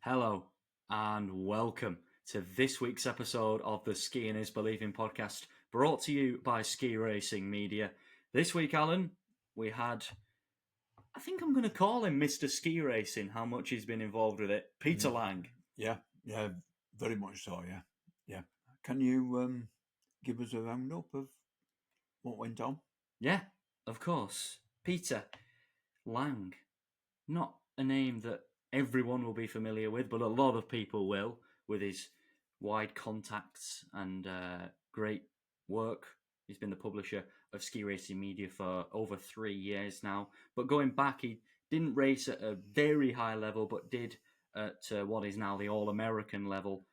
Hello and welcome to this week's episode of the Skiing is Believing podcast, brought to you by Ski Racing Media. This week, Alan, we had, I think I'm going to call him Mr. Ski Racing, how much he's been involved with it, Peter Lange. Yeah, very much so, yeah. Can you give us a roundup of what went on? Yeah, of course. Peter Lange, not a name that everyone will be familiar with, but a lot of people will, with his wide contacts and great work. He's been the publisher of Ski Racing Media for over 3 years now. But going back, he didn't race at a very high level, but did at what is now the All-American level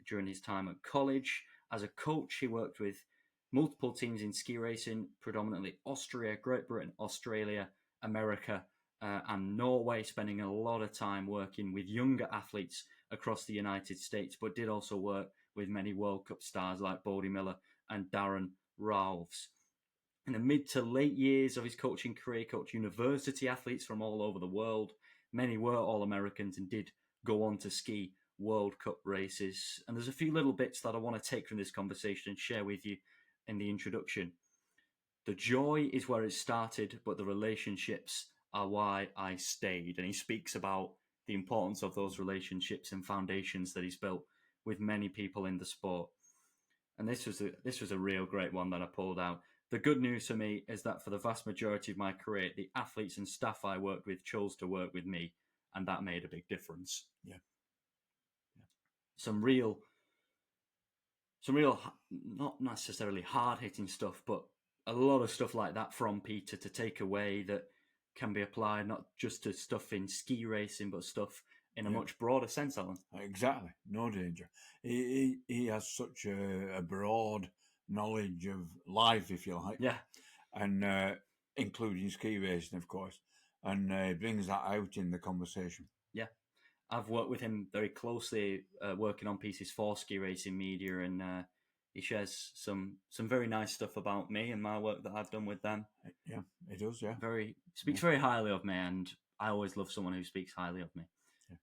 during his time at college. As a coach, he worked with multiple teams in ski racing, predominantly Austria, Great Britain, Australia, America, and Norway, spending a lot of time working with younger athletes across the United States, but did also work with many World Cup stars like Bodie Miller and Darren Ralphs. In the mid to late years of his coaching career, coached university athletes from all over the world. Many were All-Americans and did go on to ski World Cup races. And there's a few little bits that I want to take from this conversation and share with you in the introduction. The joy is where it started, but the relationships are why I stayed. And he speaks about the importance of those relationships and foundations that he's built with many people in the sport. And this was a real great one that I pulled out. The good news for me is that for the vast majority of my career, the athletes and staff I worked with chose to work with me, and that made a big difference. Yeah. Some real, not necessarily hard-hitting stuff, but a lot of stuff like that from Peter to take away that can be applied not just to stuff in ski racing, but stuff in a much broader sense, Alan. Exactly, no danger. He has such a broad knowledge of life, if you like. Yeah. And including ski racing, of course. And brings that out in the conversation. Yeah. I've worked with him very closely, working on pieces for Ski Racing Media, and he shares some very nice stuff about me and my work that I've done with them. Yeah, he does, yeah. Speaks very highly of me, and I always love someone who speaks highly of me. Yeah.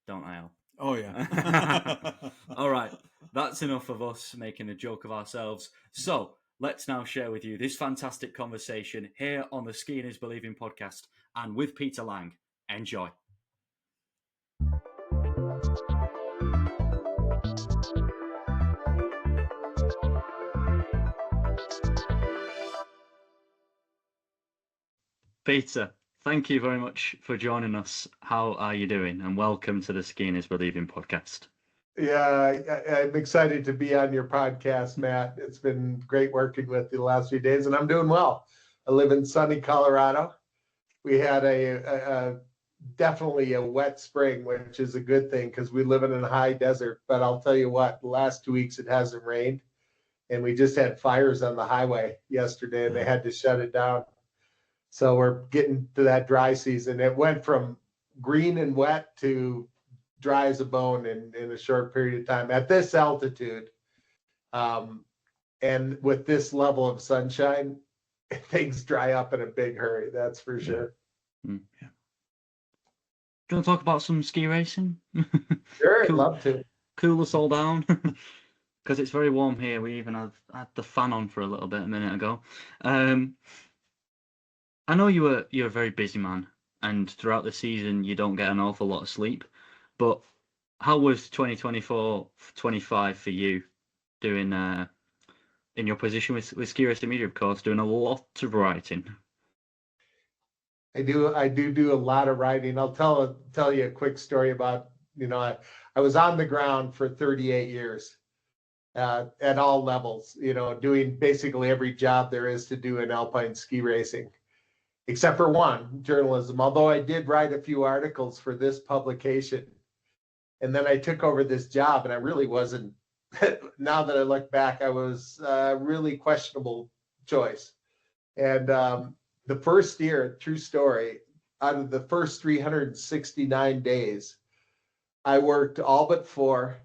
Don't I, Al? Oh, yeah. All right, that's enough of us making a joke of ourselves. So let's now share with you this fantastic conversation here on the Skiing is Believing podcast and with Peter Lange. Enjoy. Peter, thank you very much for joining us. How are you doing? And welcome to the Skiing is Believing podcast. Yeah, I'm excited to be on your podcast, Matt. It's been great working with you the last few days, and I'm doing well. I live in sunny Colorado. We had definitely a wet spring, which is a good thing because we live in a high desert. But I'll tell you what, the last 2 weeks it hasn't rained, and we just had fires on the highway yesterday, and they had to shut it down. So we're getting to that dry season. It went from green and wet to dry as a bone in a short period of time at this altitude. And with this level of sunshine, things dry up in a big hurry. That's for sure. Yeah. Do you want to talk about some ski racing? Sure, I'd love to. Cool us all down. Because it's very warm here. We even had the fan on for a little bit a minute ago. I know you're a very busy man, and throughout the season you don't get an awful lot of sleep. But how was 2024-25 for you, doing in your position with Ski Racing Media, of course, doing a lot of writing? I do a lot of writing. I'll tell you a quick story about, I was on the ground for 38 years at all levels, doing basically every job there is to do in alpine ski racing, except for one, journalism, although I did write a few articles for this publication. And then I took over this job, and I really wasn't, now that I look back, I was a really questionable choice. And the first year, true story, out of the first 369 days, I worked all but 4.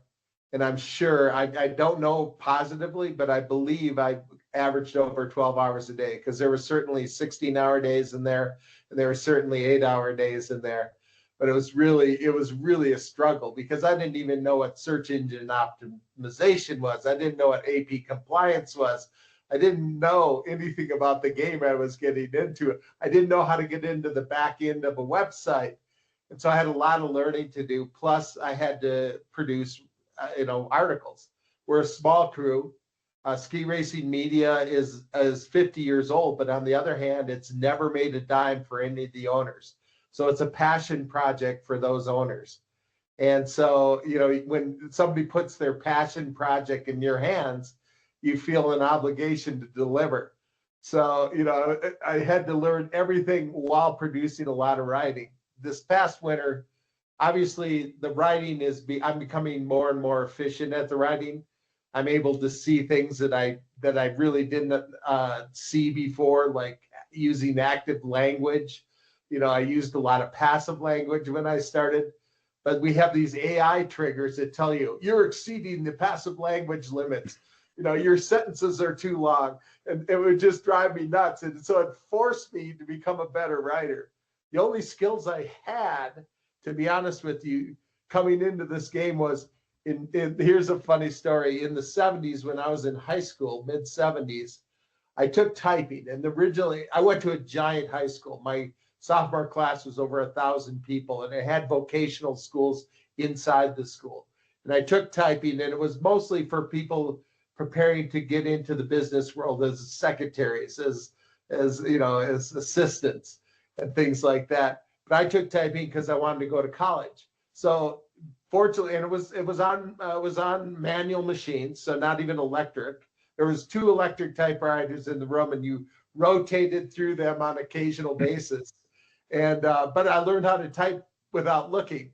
And I'm sure, I don't know positively, but I believe I averaged over 12 hours a day, because there were certainly 16-hour days in there, and there were certainly 8-hour days in there. but it was really a struggle because I didn't even know what search engine optimization was. I didn't know what AP compliance was. I didn't know anything about the game I was getting into. I didn't know how to get into the back end of a website. And so I had a lot of learning to do. Plus I had to produce, articles. We're a small crew. Ski racing media is 50 years old, but on the other hand, it's never made a dime for any of the owners. So it's a passion project for those owners. And so, when somebody puts their passion project in your hands, you feel an obligation to deliver. So, I had to learn everything while producing a lot of writing. This past winter, obviously the writing I'm becoming more and more efficient at the writing. I'm able to see things that I really didn't see before, like using active language. I used a lot of passive language when I started, but we have these AI triggers that tell you you're exceeding the passive language limits. Your sentences are too long, and it would just drive me nuts. And so it forced me to become a better writer. The only skills I had, to be honest with you, coming into this game was here's a funny story. In the 70s, when I was in high school, mid 70s, I took typing, and originally I went to a giant high school. My sophomore class was over 1,000 people, and it had vocational schools inside the school. And I took typing, and it was mostly for people preparing to get into the business world as secretaries, as assistants and things like that. But I took typing because I wanted to go to college. So fortunately, and it was on manual machines, so not even electric. There was 2 electric typewriters in the room, and you rotated through them on occasional basis. And but I learned how to type without looking.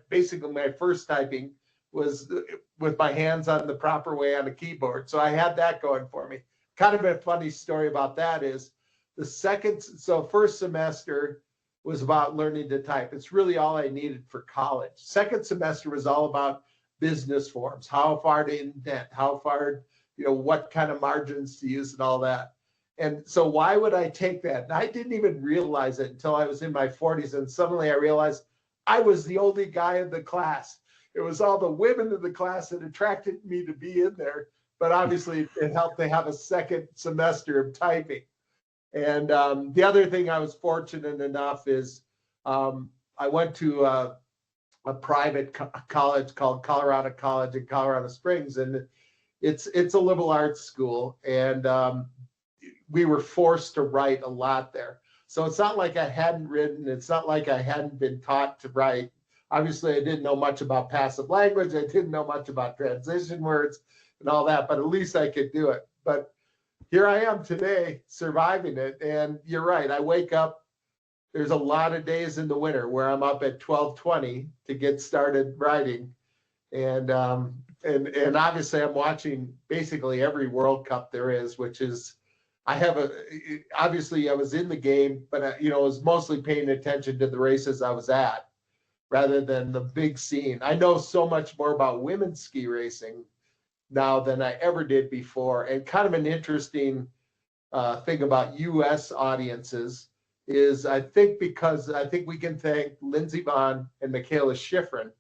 Basically my first typing was with my hands on the proper way on a keyboard. So I had that going for me. Kind of a funny story about that is first semester was about learning to type. It's really all I needed for college. Second semester was all about business forms, how far to indent, how far, what kind of margins to use and all that. And so why would I take that? And I didn't even realize it until I was in my 40s. And suddenly I realized I was the only guy in the class. It was all the women in the class that attracted me to be in there. But obviously it helped to have a second semester of typing. And the other thing I was fortunate enough is I went to a private college called Colorado College in Colorado Springs. And it's a liberal arts school. And we were forced to write a lot there. So it's not like I hadn't written. It's not like I hadn't been taught to write. Obviously, I didn't know much about passive language. I didn't know much about transition words and all that, but at least I could do it. But here I am today surviving it. And you're right. I wake up. There's a lot of days in the winter where I'm up at 12:20 to get started writing. And obviously I'm watching basically every World Cup there is, which is, obviously I was in the game, but I was mostly paying attention to the races I was at rather than the big scene. I know so much more about women's ski racing now than I ever did before. And kind of an interesting thing about US audiences is I think we can thank Lindsey Vonn and Michaela Schifrin,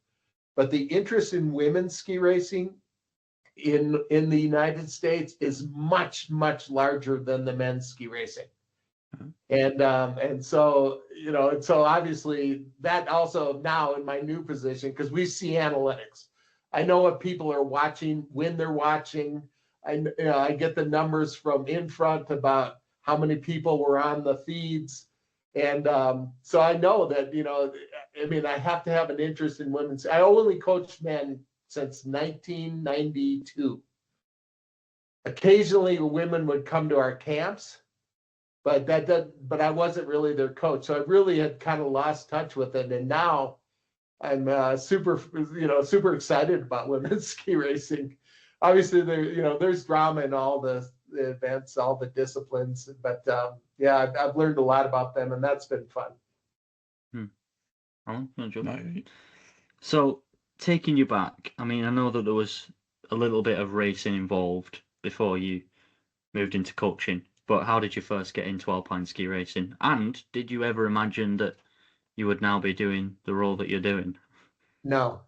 but the interest in women's ski racing in the United States is much, much larger than the men's ski racing. And so, so obviously that also now in my new position, because we see analytics. I know what people are watching, when they're watching. I get the numbers from In Front about how many people were on the feeds. And so I know that, I have to have an interest in women's. I only coached men since 1992. Occasionally women would come to our camps, but I wasn't really their coach. So I really had kind of lost touch with it. And now I'm super excited about women's ski racing. Obviously there's drama in all the events, all the disciplines, but I've learned a lot about them, and that's been fun. So taking you back, I know that there was a little bit of racing involved before you moved into coaching, but how did you first get into alpine ski racing? And did you ever imagine that you would now be doing the role that you're doing. No,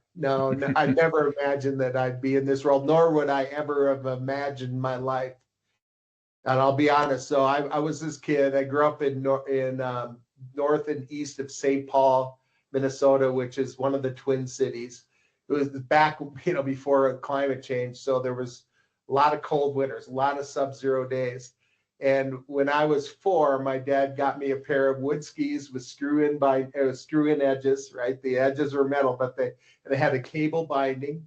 I never imagined that I'd be in this role, nor would I ever have imagined my life. And I'll be honest. So I was this kid. I grew up in north and east of St. Paul, Minnesota, which is one of the Twin Cities. It was back, before climate change. So there was a lot of cold winters, a lot of sub-zero days. And when I was 4, my dad got me a pair of wood skis with screw-in edges, right? The edges were metal, but they had a cable binding,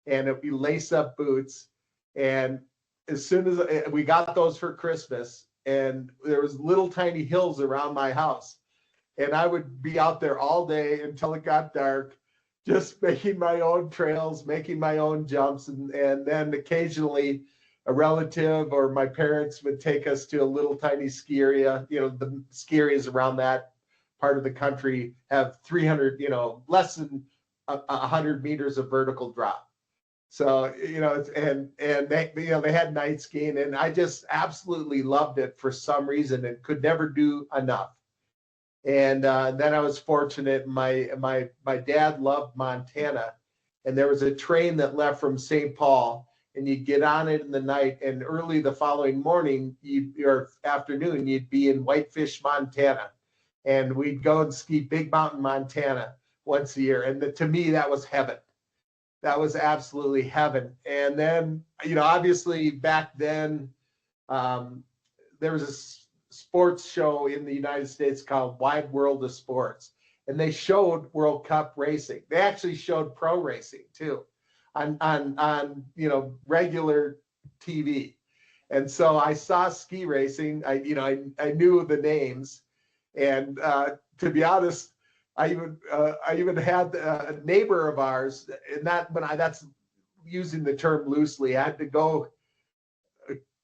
and it'd be lace-up boots. And as soon as we got those for Christmas, and there was little tiny hills around my house, and I would be out there all day until it got dark, just making my own trails, making my own jumps, and then occasionally a relative or my parents would take us to a little tiny ski area. The ski areas around that part of the country have 300, less than 100 meters of vertical drop. So, and they had night skiing, and I just absolutely loved it for some reason and could never do enough. And then I was fortunate. My dad loved Montana, and there was a train that left from St. Paul, and you'd get on it in the night, and early the following morning or afternoon, you'd be in Whitefish, Montana, and we'd go and ski Big Mountain, Montana once a year. And to me, that was heaven. That was absolutely heaven. And then, obviously back then, there was a sports show in the United States called Wide World of Sports, and they showed World Cup racing. They actually showed pro racing too on regular TV. And so I saw ski racing. I knew the names, and to be honest, I even had a neighbor of ours, and that's using the term loosely. I had to go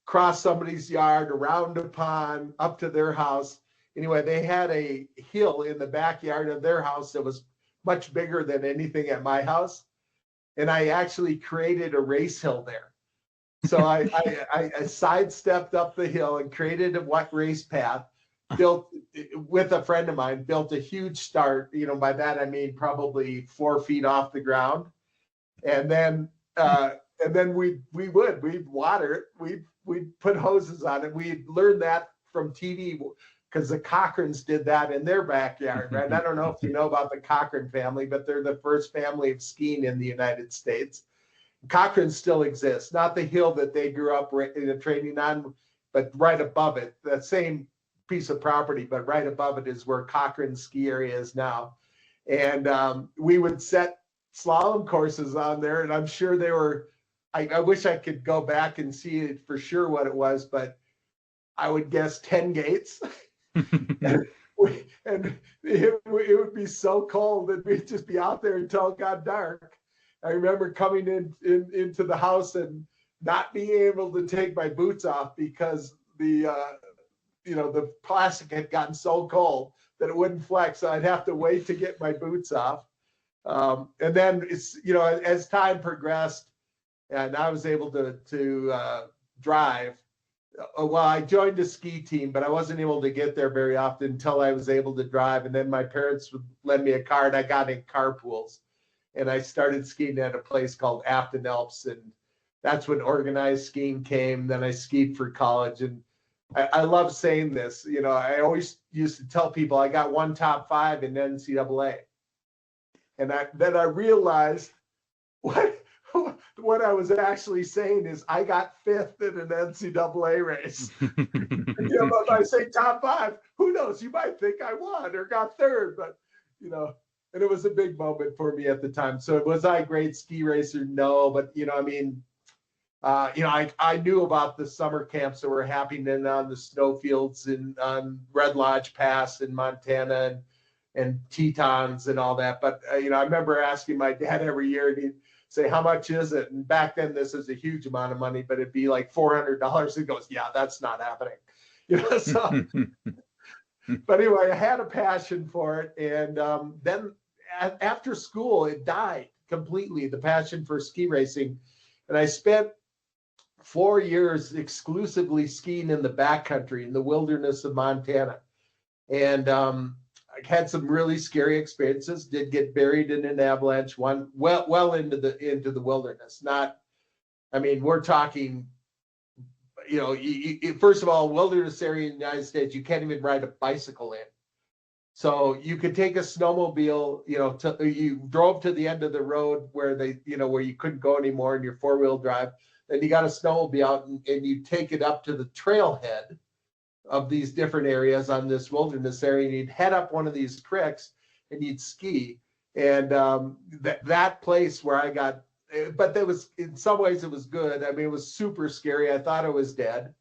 across somebody's yard, around a pond, up to their house. Anyway, they had a hill in the backyard of their house that was much bigger than anything at my house, and I actually created a race hill there. So I sidestepped up the hill and created a race path. Built with a friend of mine, built a huge start. By that I mean probably 4 feet off the ground, and then we'd water it. We'd put hoses on it. We learned that from TV because the Cochrans did that in their backyard. Right? And I don't know if you know about the Cochran family, but they're the first family of skiing in the United States. Cochrane still exists, not the hill that they grew up training on, but right above it, that same piece of property, but right above it is where Cochrane ski area is now. And we would set slalom courses on there, and I'm sure they were, I wish I could go back and see it for sure what it was, but I would guess 10 gates. and it would be so cold that we'd just be out there until it got dark. I remember coming into the house and not being able to take my boots off because the plastic had gotten so cold that it wouldn't flex. So I'd have to wait to get my boots off. And then it's, as time progressed and I was able to drive, well, I joined a ski team, but I wasn't able to get there very often until I was able to drive. And then my parents would lend me a car, and I got in carpools. And I started skiing at a place called Afton Alps, and that's when organized skiing came. Then I skied for college, and I love saying this. I always used to tell people I got 1 top 5 in NCAA, and then I realized what I was actually saying is I got 5th in an NCAA race. If I say top 5, who knows? You might think I won or got 3rd, but and it was a big moment for me at the time. So was I a great ski racer? No, but I knew about the summer camps that were happening on the snowfields on Red Lodge Pass in Montana and Tetons and all that. But I remember asking my dad every year, and he'd say, "How much is it?" And back then, this is a huge amount of money, but it'd be like $400. He goes, "Yeah, that's not happening." So. But anyway, I had a passion for it, and then after school, it died completely, the passion for ski racing. And I spent 4 years exclusively skiing in the backcountry, in the wilderness of Montana. And had some really scary experiences. Did get buried in an avalanche. One well into the wilderness. Not, I mean, we're talking. First of all, wilderness area in the United States, you can't even ride a bicycle in. So you could take a snowmobile, you drove to the end of the road where where you couldn't go anymore in your 4-wheel drive. Then you got a snowmobile out and you take it up to the trailhead of these different areas on this wilderness area. And you'd head up one of these creeks and you'd ski. And that place where I got, but there was, in some ways it was good. I mean, it was super scary. I thought I was dead.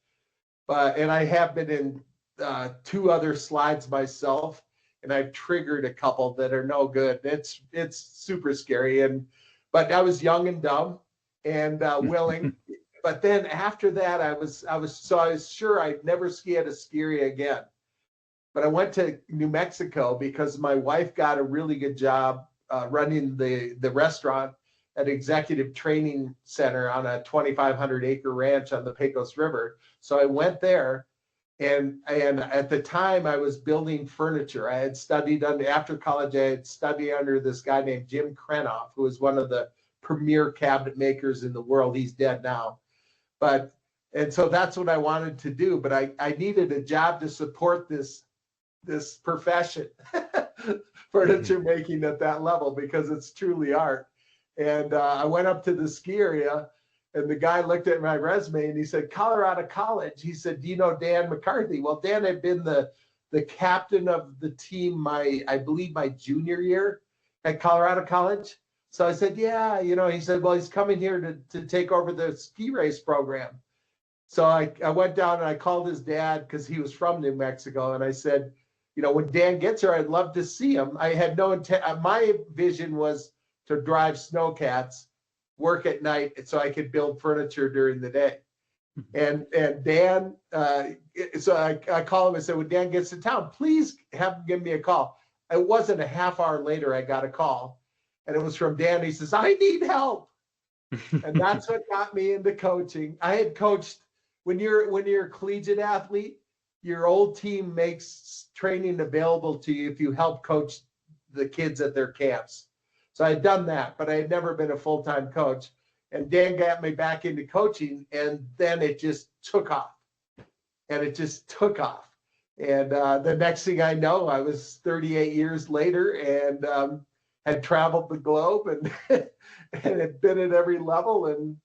And I have been in 2 other slides myself, and I've triggered a couple that are no good. It's super scary. But I was young and dumb and willing. But then after that, I was sure I'd never ski at a ski area again. But I went to New Mexico because my wife got a really good job running the restaurant at Executive Training Center on a 2,500 acre ranch on the Pecos River. So I went there, and at the time I was building furniture. I had studied after college. I had studied under this guy named Jim Krenoff, who was one of the premier cabinet makers in the world. He's dead now, and so that's what I wanted to do. But I needed a job to support this profession, furniture making at that level, because it's truly art. And I went up to the ski area, and the guy looked at my resume and he said, Colorado College. He said, do you know Dan McCarthy? Well, Dan had been the captain of the team I believe my junior year at Colorado College. So I said, yeah, he said, well, he's coming here to take over the ski race program. So I went down and I called his dad, because he was from New Mexico. And I said, when Dan gets here, I'd love to see him. I had no intent. My vision was to drive snowcats, work at night, so I could build furniture during the day. And Dan, so I called him and said, when Dan gets to town, please have him give me a call. It wasn't a half hour later, I got a call, and it was from Dan. He says, I need help. And that's what got me into coaching. I had coached, when you're a collegiate athlete, your old team makes training available to you if you help coach the kids at their camps. So I had done that, but I had never been a full-time coach. And Dan got me back into coaching, and then it just took off. And the next thing I know, I was 38 years later and had traveled the globe and had been at every level and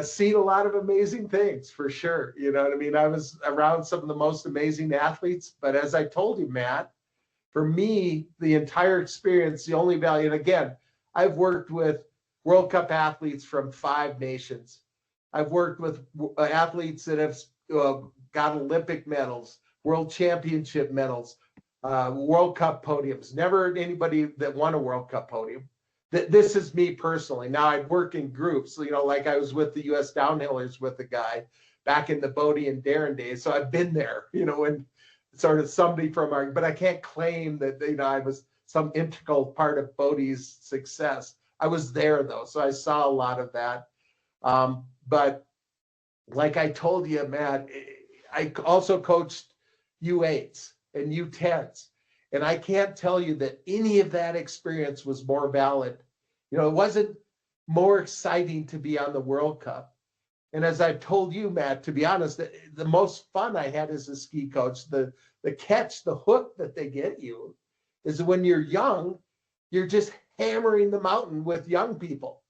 seen a lot of amazing things, for sure. You know what I mean? I was around some of the most amazing athletes. But as I told you, Matt, for me, the entire experience, the only value, and again, I've worked with World Cup athletes from 5 nations. I've worked with athletes that have got Olympic medals, World Championship medals, World Cup podiums. Never anybody that won a World Cup podium. This is me personally. Now, I'd work in groups, like I was with the U.S. downhillers with a guy back in the Bodie and Darren days. So I've been there, and sort of somebody from but I can't claim that, I was some integral part of Bodie's success. I was there though. So I saw a lot of that. But like I told you, Matt, I also coached U8s and U10s. And I can't tell you that any of that experience was more valid. It wasn't more exciting to be on the World Cup. And as I've told you, Matt, to be honest, the most fun I had as a ski coach, the catch, the hook that they get you, is when you're young, you're just hammering the mountain with young people,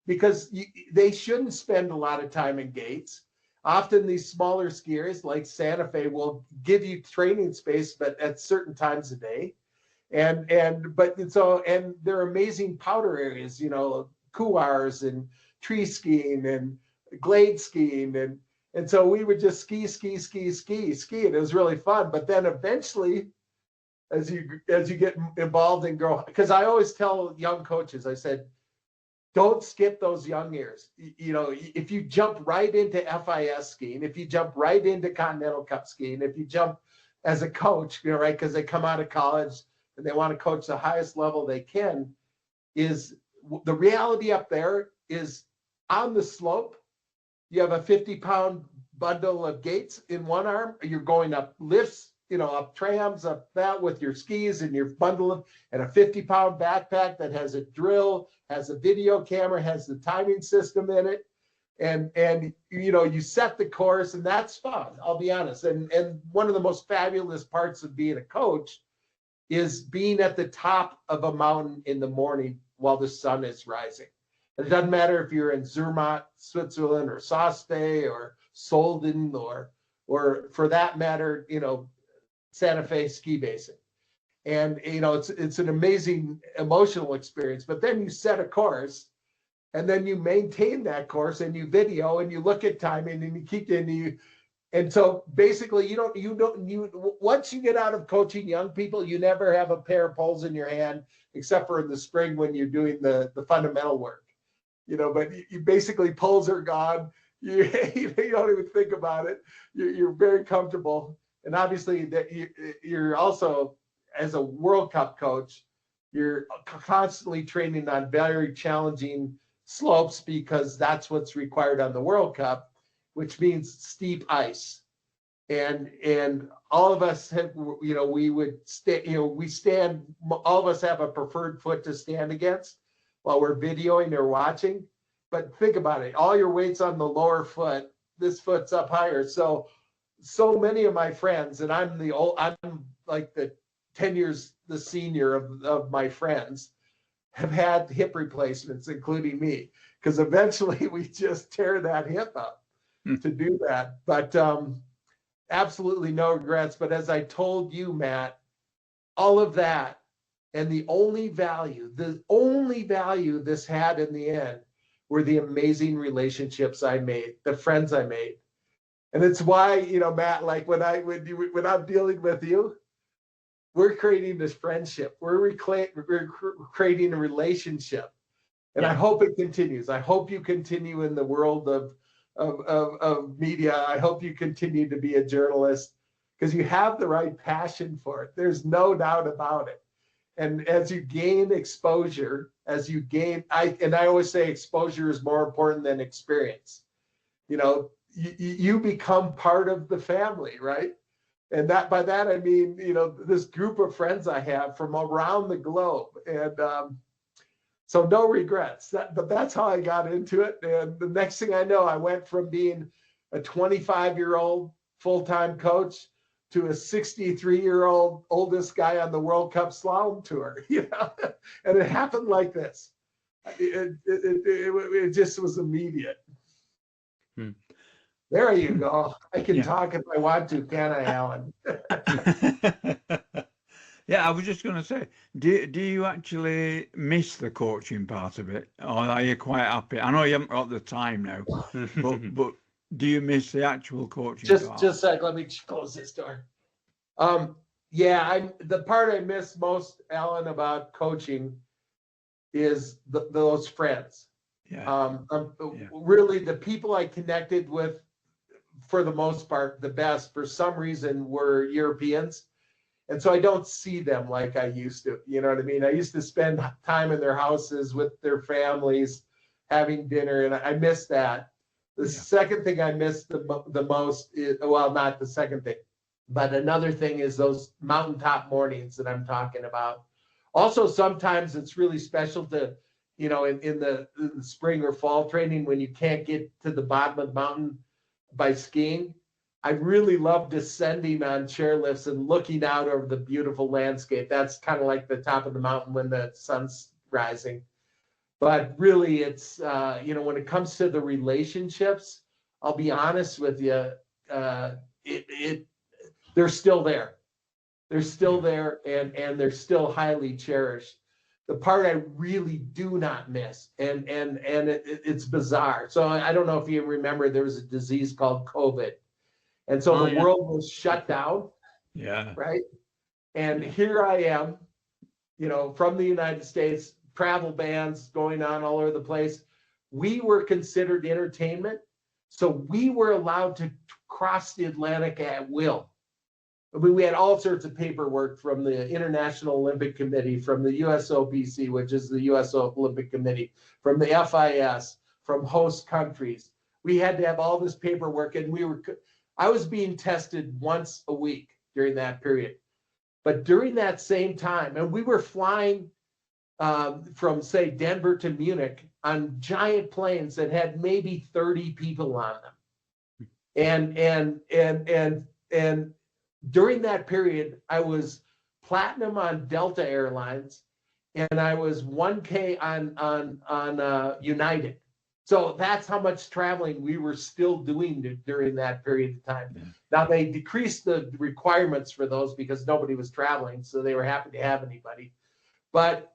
because they shouldn't spend a lot of time in gates. Often these smaller skiers like Santa Fe will give you training space, but at certain times of day. And they're amazing powder areas, couloirs and tree skiing and glade skiing. And so we would just ski. And it was really fun. But then eventually, as you get involved and grow, because I always tell young coaches, I said, don't skip those young years. If you jump right into FIS skiing, if you jump right into Continental Cup skiing, if you jump as a coach, right, because they come out of college and they want to coach the highest level they can, is the reality up there is on the slope, you have a 50-pound bundle of gates in one arm, you're going up lifts up trams, up that with your skis and your bundle of, and a 50-pound backpack that has a drill, has a video camera, has the timing system in it. And you set the course, and that's fun, I'll be honest. And one of the most fabulous parts of being a coach is being at the top of a mountain in the morning while the sun is rising. And it doesn't matter if you're in Zermatt, Switzerland, or Saas-Fee, or Solden, or for that matter, Santa Fe ski basin. And it's an amazing emotional experience. But then you set a course, and then you maintain that course, and you video, and you look at timing, and you keep and so basically once you get out of coaching young people, you never have a pair of poles in your hand, except for in the spring when you're doing the fundamental work. But you basically, poles are gone. You don't even think about it. You're very comfortable. And obviously that you're also, as a World Cup coach, you're constantly training on very challenging slopes, because that's what's required on the World Cup, which means steep ice. And all of us have, we would stand, all of us have a preferred foot to stand against while we're videoing or watching. But think about it, all your weight's on the lower foot, this foot's up higher. So many of my friends, and I'm like the 10 years the senior of my friends, have had hip replacements, including me, because eventually we just tear that hip up to do that. But absolutely no regrets. But as I told you, Matt, all of that, and the only value this had in the end were the amazing relationships I made, the friends I made. And it's why, Matt, like when I'm dealing with you, we're creating this friendship. We're creating a relationship. And I hope it continues. I hope you continue in the world of media. I hope you continue to be a journalist, because you have the right passion for it. There's no doubt about it. And as you gain exposure, I always say exposure is more important than experience. You become part of the family, right? And by that, I mean, this group of friends I have from around the globe. And so no regrets. But that's how I got into it. And the next thing I know, I went from being a 25-year-old full-time coach to a 63-year-old oldest guy on the World Cup slalom tour, and it happened like this. It just was immediate. There you go. I can talk if I want to, can't I, Alan? Yeah, I was just going to say, do you actually miss the coaching part of it, or are you quite happy? I know you haven't got the time now, but do you miss the actual coaching part? Just a sec, let me close this door. The part I miss most, Alan, about coaching is those friends. Really, the people I connected with, for the most part, the best, for some reason, were Europeans. And so I don't see them like I used to. You know what I mean? I used to spend time in their houses with their families, having dinner, and I miss that. The second thing I miss the most is, well, not the second thing, but another thing is those mountaintop mornings that I'm talking about. Also, sometimes it's really special to, in the spring or fall training, when you can't get to the bottom of the mountain by skiing. I really love descending on chairlifts and looking out over the beautiful landscape. That's kind of like the top of the mountain when the sun's rising. But really, it's, when it comes to the relationships, I'll be honest with you, they're still there. They're still there, and they're still highly cherished. The part I really do not miss, and it's bizarre. So I don't know if you remember, there was a disease called COVID. And so the world was shut down. Yeah. Right. And here I am, from the United States, travel bans going on all over the place. We were considered entertainment. So we were allowed to cross the Atlantic at will. I mean, we had all sorts of paperwork from the International Olympic Committee, from the USOPC, which is the US Olympic Committee, from the FIS, from host countries. We had to have all this paperwork, and I was being tested once a week during that period. But during that same time, and we were flying from, say, Denver to Munich on giant planes that had maybe 30 people on them. And during that period, I was platinum on Delta Airlines, and I was 1K on United. So that's how much traveling we were still doing during that period of time. Yeah. Now, they decreased the requirements for those because nobody was traveling, so they were happy to have anybody. But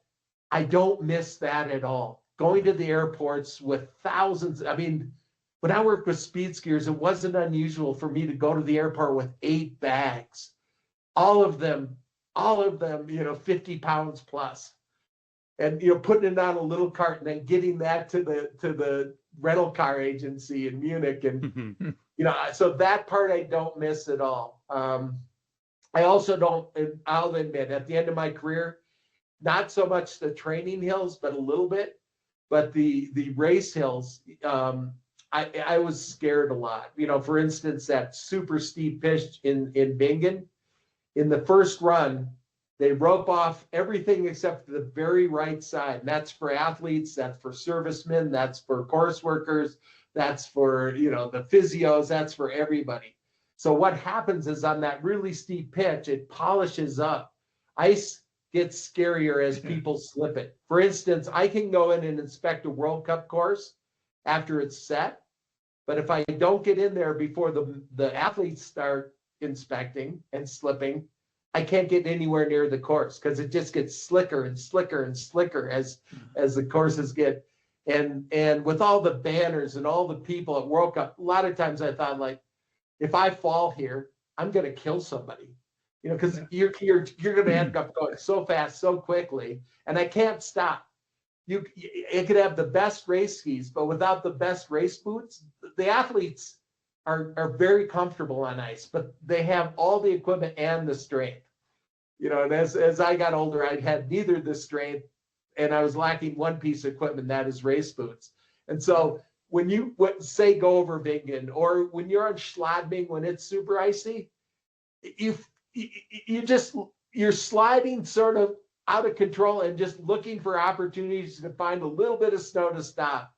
I don't miss that at all. Going to the airports with thousands. I mean, when I worked with speed skiers, it wasn't unusual for me to go to the airport with 8 bags, all of them, 50 pounds plus. And, putting it on a little cart and then getting that to the rental car agency in Munich. And, so that part I don't miss at all. I also don't, and I'll admit, at the end of my career, not so much the training hills, but a little bit, but the race hills, I was scared a lot. For instance, that super steep pitch in Bingen, in the first run, they rope off everything except the very right side. And that's for athletes, that's for servicemen, that's for course workers, that's for, the physios, that's for everybody. So what happens is on that really steep pitch, it polishes up. Ice gets scarier as people slip it. For instance, I can go in and inspect a World Cup course after it's set, but if I don't get in there before the athletes start inspecting and slipping, I can't get anywhere near the course because it just gets slicker and slicker and slicker as the courses get. And with all the banners and all the people at World Cup, a lot of times I thought, like, if I fall here, I'm going to kill somebody, because you're going to end up going so fast, so quickly, and I can't stop. It could have the best race skis, but without the best race boots, the athletes are very comfortable on ice, but they have all the equipment and the strength. And as I got older, I had neither the strength, and I was lacking one piece of equipment, that is race boots. And so when you say go over Bingen, or when you're on Schladming when it's super icy, you're sliding sort of out of control and just looking for opportunities to find a little bit of snow to stop.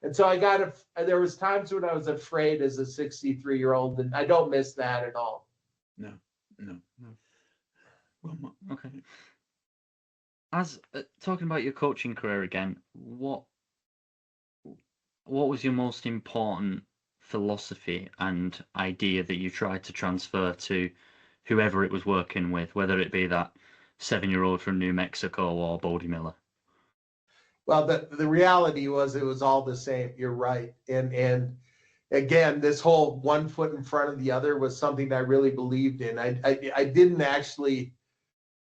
And so there was times when I was afraid as a 63-year-old, and I don't miss that at all. No. Well, okay. As talking about your coaching career again, what was your most important philosophy and idea that you tried to transfer to whoever it was working with, whether it be that 7-year-old from New Mexico or Bodie Miller? Well, the reality was it was all the same. You're right. And again, this whole one foot in front of the other was something I really believed in. I didn't actually,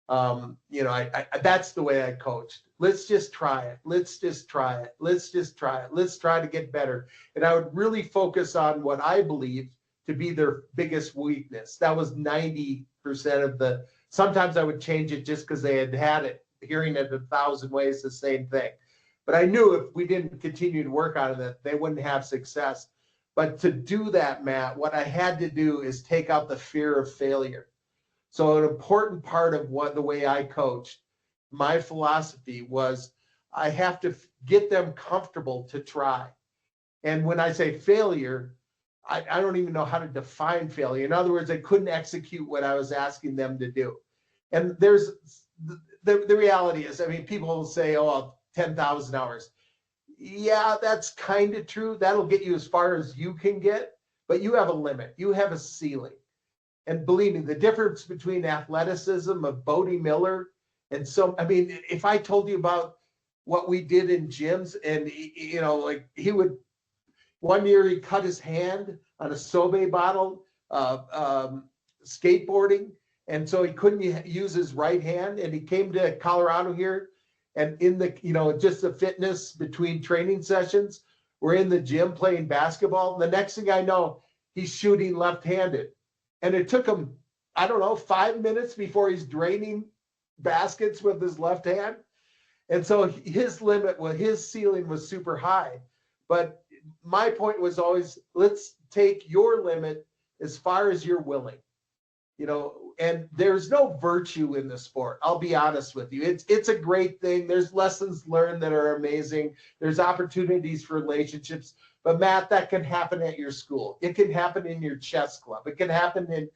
that's the way I coached. Let's just try it. Let's just try it. Let's just try it. Let's try to get better. And I would really focus on what I believed to be their biggest weakness. That was 90% of sometimes I would change it just because they had it, hearing it 1,000 ways, the same thing. But I knew if we didn't continue to work on it, they wouldn't have success. But to do that, Matt, what I had to do is take out the fear of failure. So an important part of the way I coached, my philosophy was I have to get them comfortable to try. And when I say failure, I don't even know how to define failure. In other words, I couldn't execute what I was asking them to do. And there's the reality is, people will say, 10,000 hours. Yeah, that's kind of true. That'll get you as far as you can get, but you have a limit. You have a ceiling. And believe me, the difference between athleticism of Bodie Miller and if I told you about what we did in gyms, and he would, one year he cut his hand on a Sobe bottle, skateboarding, and so he couldn't use his right hand, and he came to Colorado here, and in the, just the fitness between training sessions, we're in the gym playing basketball. The next thing I know, he's shooting left-handed. And it took him, 5 minutes before he's draining baskets with his left hand. And so his ceiling was super high. But my point was always, let's take your limit as far as you're willing. and there's no virtue in the sport. I'll be honest with you. It's a great thing. There's lessons learned that are amazing. There's opportunities for relationships. But Matt, that can happen at your school. It can happen in your chess club. It can happen in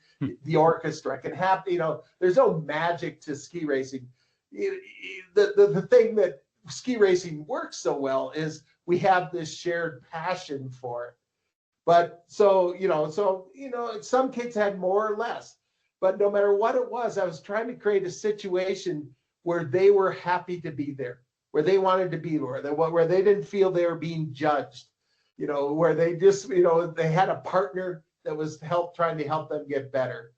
the orchestra. It can happen, there's no magic to ski racing. The thing that ski racing works so well is we have this shared passion for it. But so some kids had more or less. But no matter what it was, I was trying to create a situation where they were happy to be there, where they wanted to be there, where they didn't feel they were being judged, where they just, they had a partner that was trying to help them get better.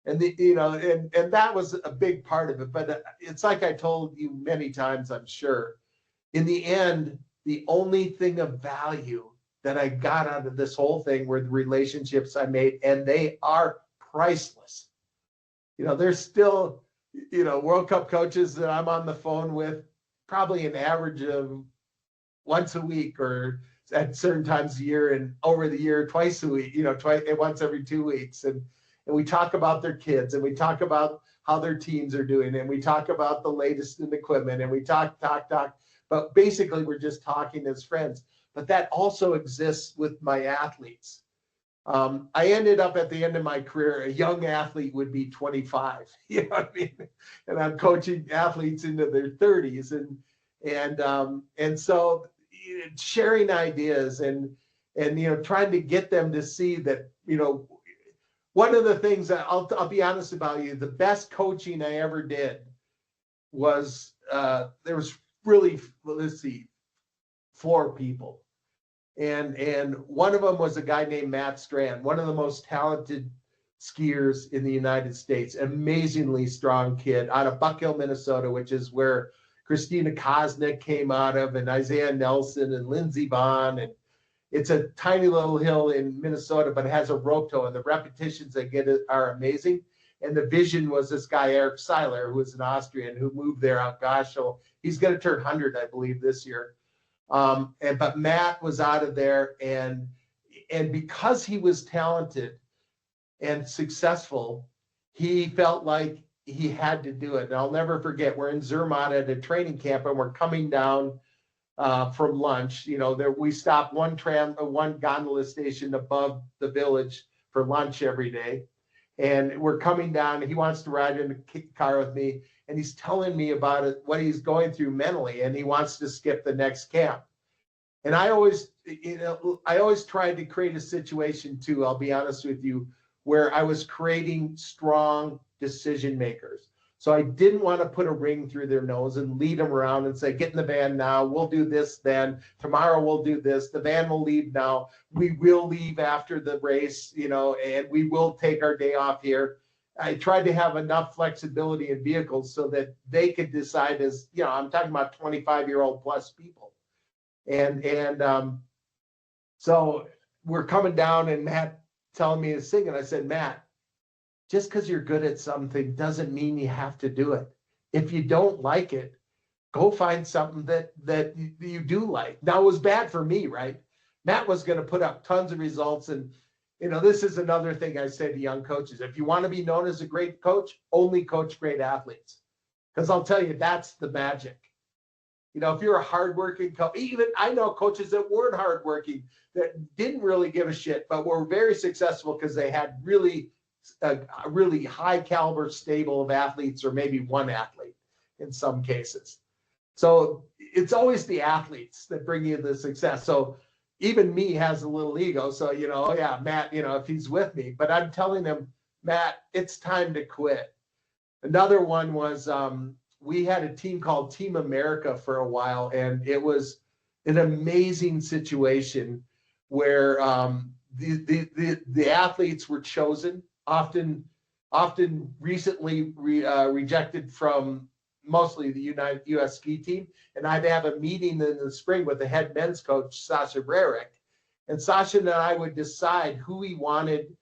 And and that was a big part of it. But it's like I told you many times, I'm sure, in the end, the only thing of value that I got out of this whole thing were the relationships I made, and they are priceless. There's still, World Cup coaches that I'm on the phone with, probably an average of once a week, or at certain times a year, and over the year, twice a week, once every 2 weeks. And we talk about their kids, and we talk about how their teams are doing, and we talk about the latest in equipment, and we talk. But basically, we're just talking as friends. But that also exists with my athletes. I ended up at the end of my career, a young athlete would be 25, you know what I mean? And I'm coaching athletes into their 30s, and so sharing ideas and trying to get them to see that, one of the things that I'll be honest about you, the best coaching I ever did was there was really, let's see, 4 people. And one of them was a guy named Matt Strand, one of the most talented skiers in the United States, amazingly strong kid out of Buck Hill, Minnesota, which is where Christina Kosnick came out of, and Isaiah Nelson and Lindsey Vonn. And it's a tiny little hill in Minnesota, but it has a rope toe, and the repetitions they get are amazing. And the vision was this guy, Eric Seiler, who is an Austrian who moved there out. Gosh, so he's going to turn 100, I believe, this year. But Matt was out of there, and because he was talented and successful, he felt like he had to do it. And I'll never forget, we're in Zermatt at a training camp, and we're coming down from lunch. We stop one gondola station above the village for lunch every day. And we're coming down, he wants to ride in the car with me, and he's telling me about it, what he's going through mentally, and he wants to skip the next camp. And I always tried to create a situation too, I'll be honest with you, where I was creating strong decision makers. So I didn't want to put a ring through their nose and lead them around and say, get in the van now, we'll do this then, tomorrow we'll do this, the van will leave now, we will leave after the race, and we will take our day off here. I tried to have enough flexibility in vehicles so that they could decide as, I'm talking about 25-year-old plus people. And so we're coming down, and Matt telling me to sing, and I said, Matt, just because you're good at something doesn't mean you have to do it. If you don't like it, go find something that you do like. Now, it was bad for me, right? Matt was going to put up tons of results. And, this is another thing I say to young coaches. If you want to be known as a great coach, only coach great athletes. Because I'll tell you, that's the magic. If you're a hardworking coach, even I know coaches that weren't hardworking, that didn't really give a shit, but were very successful because they had a really high caliber stable of athletes, or maybe one athlete in some cases. So it's always the athletes that bring you the success. So even me has a little ego. So, oh yeah, Matt, if he's with me, but I'm telling him, Matt, it's time to quit. Another one was, we had a team called Team America for a while, and it was an amazing situation where the athletes were chosen, often recently rejected from mostly the U.S. ski team. And I'd have a meeting in the spring with the head men's coach, Sasha Brerick. And Sasha and I would decide who he wanted,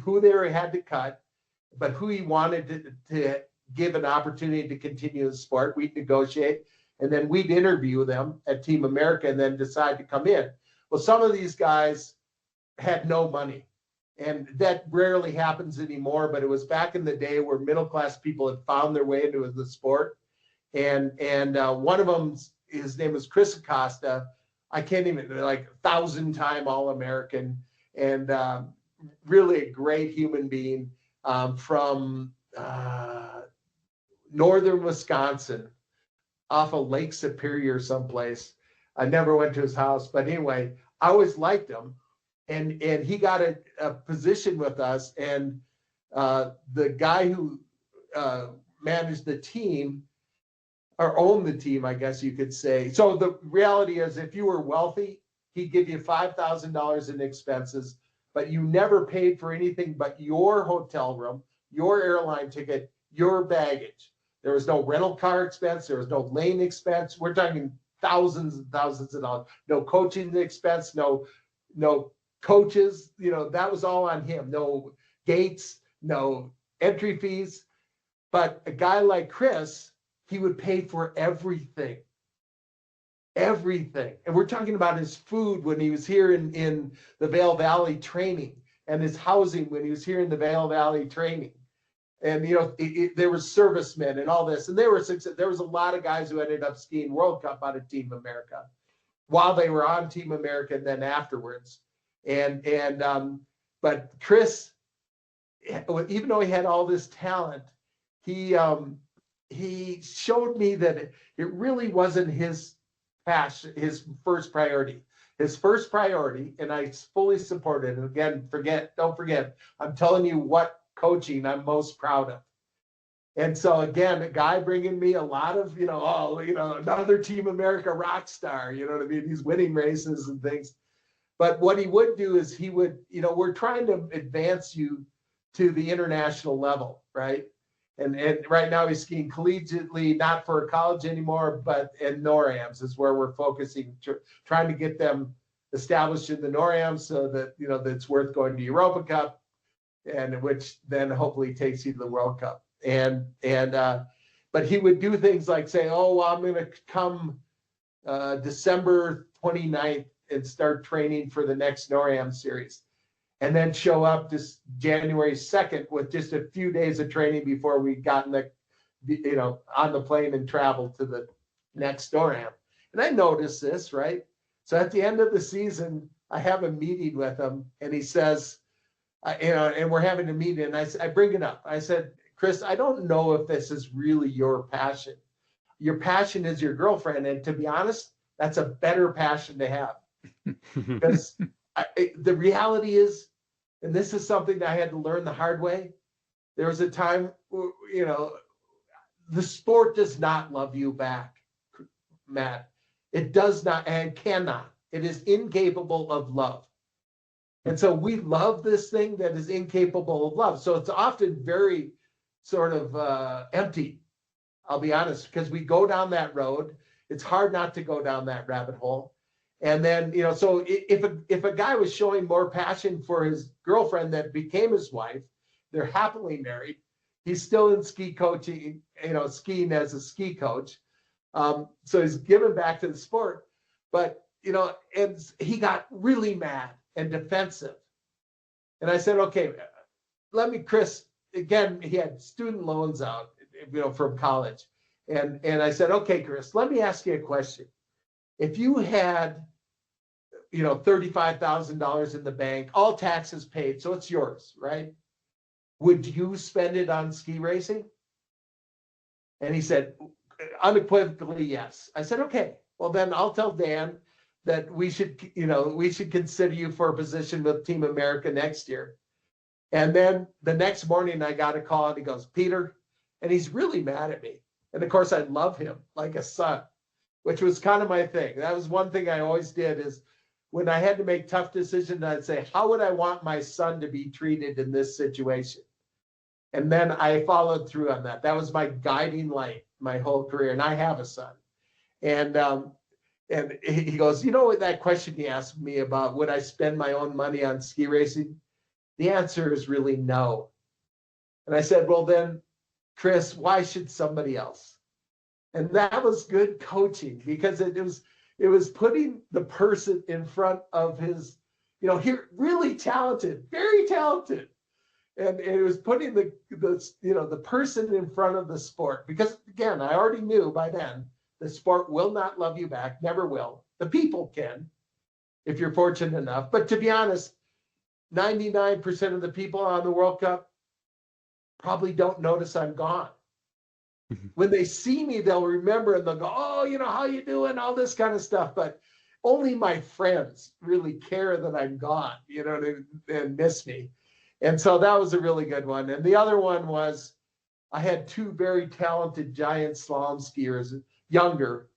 who they had to cut, but who he wanted to give an opportunity to continue the sport. We'd negotiate, and then we'd interview them at Team America and then decide to come in. Well, some of these guys had no money. And that rarely happens anymore, but it was back in the day where middle-class people had found their way into the sport. And one of them, his name was Chris Acosta. I can't even, like, 1,000-time All-American, and really a great human being, from northern Wisconsin, off of Lake Superior someplace. I never went to his house, but anyway, I always liked him. And he got a position with us, and the guy who managed the team, or owned the team, I guess you could say. So the reality is, if you were wealthy, he'd give you $5,000 in expenses, but you never paid for anything but your hotel room, your airline ticket, your baggage. There was no rental car expense. There was no lane expense. We're talking thousands and thousands of dollars. No coaching expense, no coaches, that was all on him. No gates, no entry fees. But a guy like Chris, he would pay for everything. Everything. And we're talking about his food when he was here in the Vail Valley training, and his housing when he was here in the Vail Valley training. And, there were servicemen and all this. And there was a lot of guys who ended up skiing World Cup out of Team America while they were on Team America and then afterwards. But Chris, even though he had all this talent, he showed me that it really wasn't his passion, his first priority. His first priority, and I fully support it. And again, don't forget, I'm telling you what coaching I'm most proud of. And so again, a guy bringing me a lot of, another Team America rock star, you know what I mean? He's winning races and things. But what he would do is he would, we're trying to advance you to the international level, right? And right now he's skiing collegiately, not for college anymore, but in NORAMs is where we're focusing, trying to get them established in the NORAMs so that, that it's worth going to Europa Cup, and which then hopefully takes you to the World Cup. But he would do things like say, I'm going to come December 29th and start training for the next NORAM series, and then show up this January 2nd with just a few days of training before we got on the plane and traveled to the next NORAM. And I noticed this, right? So at the end of the season, I have a meeting with him, and he says, and we're having a meeting, and I bring it up. I said, Chris, I don't know if this is really your passion. Your passion is your girlfriend, and to be honest, that's a better passion to have. Because the reality is, and this is something that I had to learn the hard way, there was a time, the sport does not love you back, Matt. It does not and cannot. It is incapable of love. And so we love this thing that is incapable of love. So it's often very sort of empty, I'll be honest, because we go down that road. It's hard not to go down that rabbit hole. And then, so if a guy was showing more passion for his girlfriend that became his wife, they're happily married. He's still in ski coaching, skiing as a ski coach. So he's given back to the sport. But, and he got really mad and defensive. And I said, okay, Chris, again, he had student loans out, from college. And I said, okay, Chris, let me ask you a question. If you had, $35,000 in the bank, all taxes paid, so it's yours, right? Would you spend it on ski racing? And he said, unequivocally, yes. I said, okay, well then I'll tell Dan that we should consider you for a position with Team America next year. And then the next morning I got a call and he goes, Peter, and he's really mad at me. And of course I love him like a son, which was kind of my thing. That was one thing I always did, is when I had to make tough decisions, I'd say, how would I want my son to be treated in this situation? And then I followed through on that. That was my guiding light my whole career. And I have a son. And he goes, that question he asked me about, would I spend my own money on ski racing? The answer is really no. And I said, well then, Chris, why should somebody else? And that was good coaching, because it was putting the person in front of his here, really talented, very talented. And it was putting the person in front of the sport, because again, I already knew by then the sport will not love you back, never will. The people can, if you're fortunate enough. But to be honest, 99% of the people on the World Cup probably don't notice I'm gone. When they see me, they'll remember and they'll go, oh, how you doing? All this kind of stuff. But only my friends really care that I'm gone, and miss me. And so that was a really good one. And the other one was, I had two very talented giant slalom skiers, younger,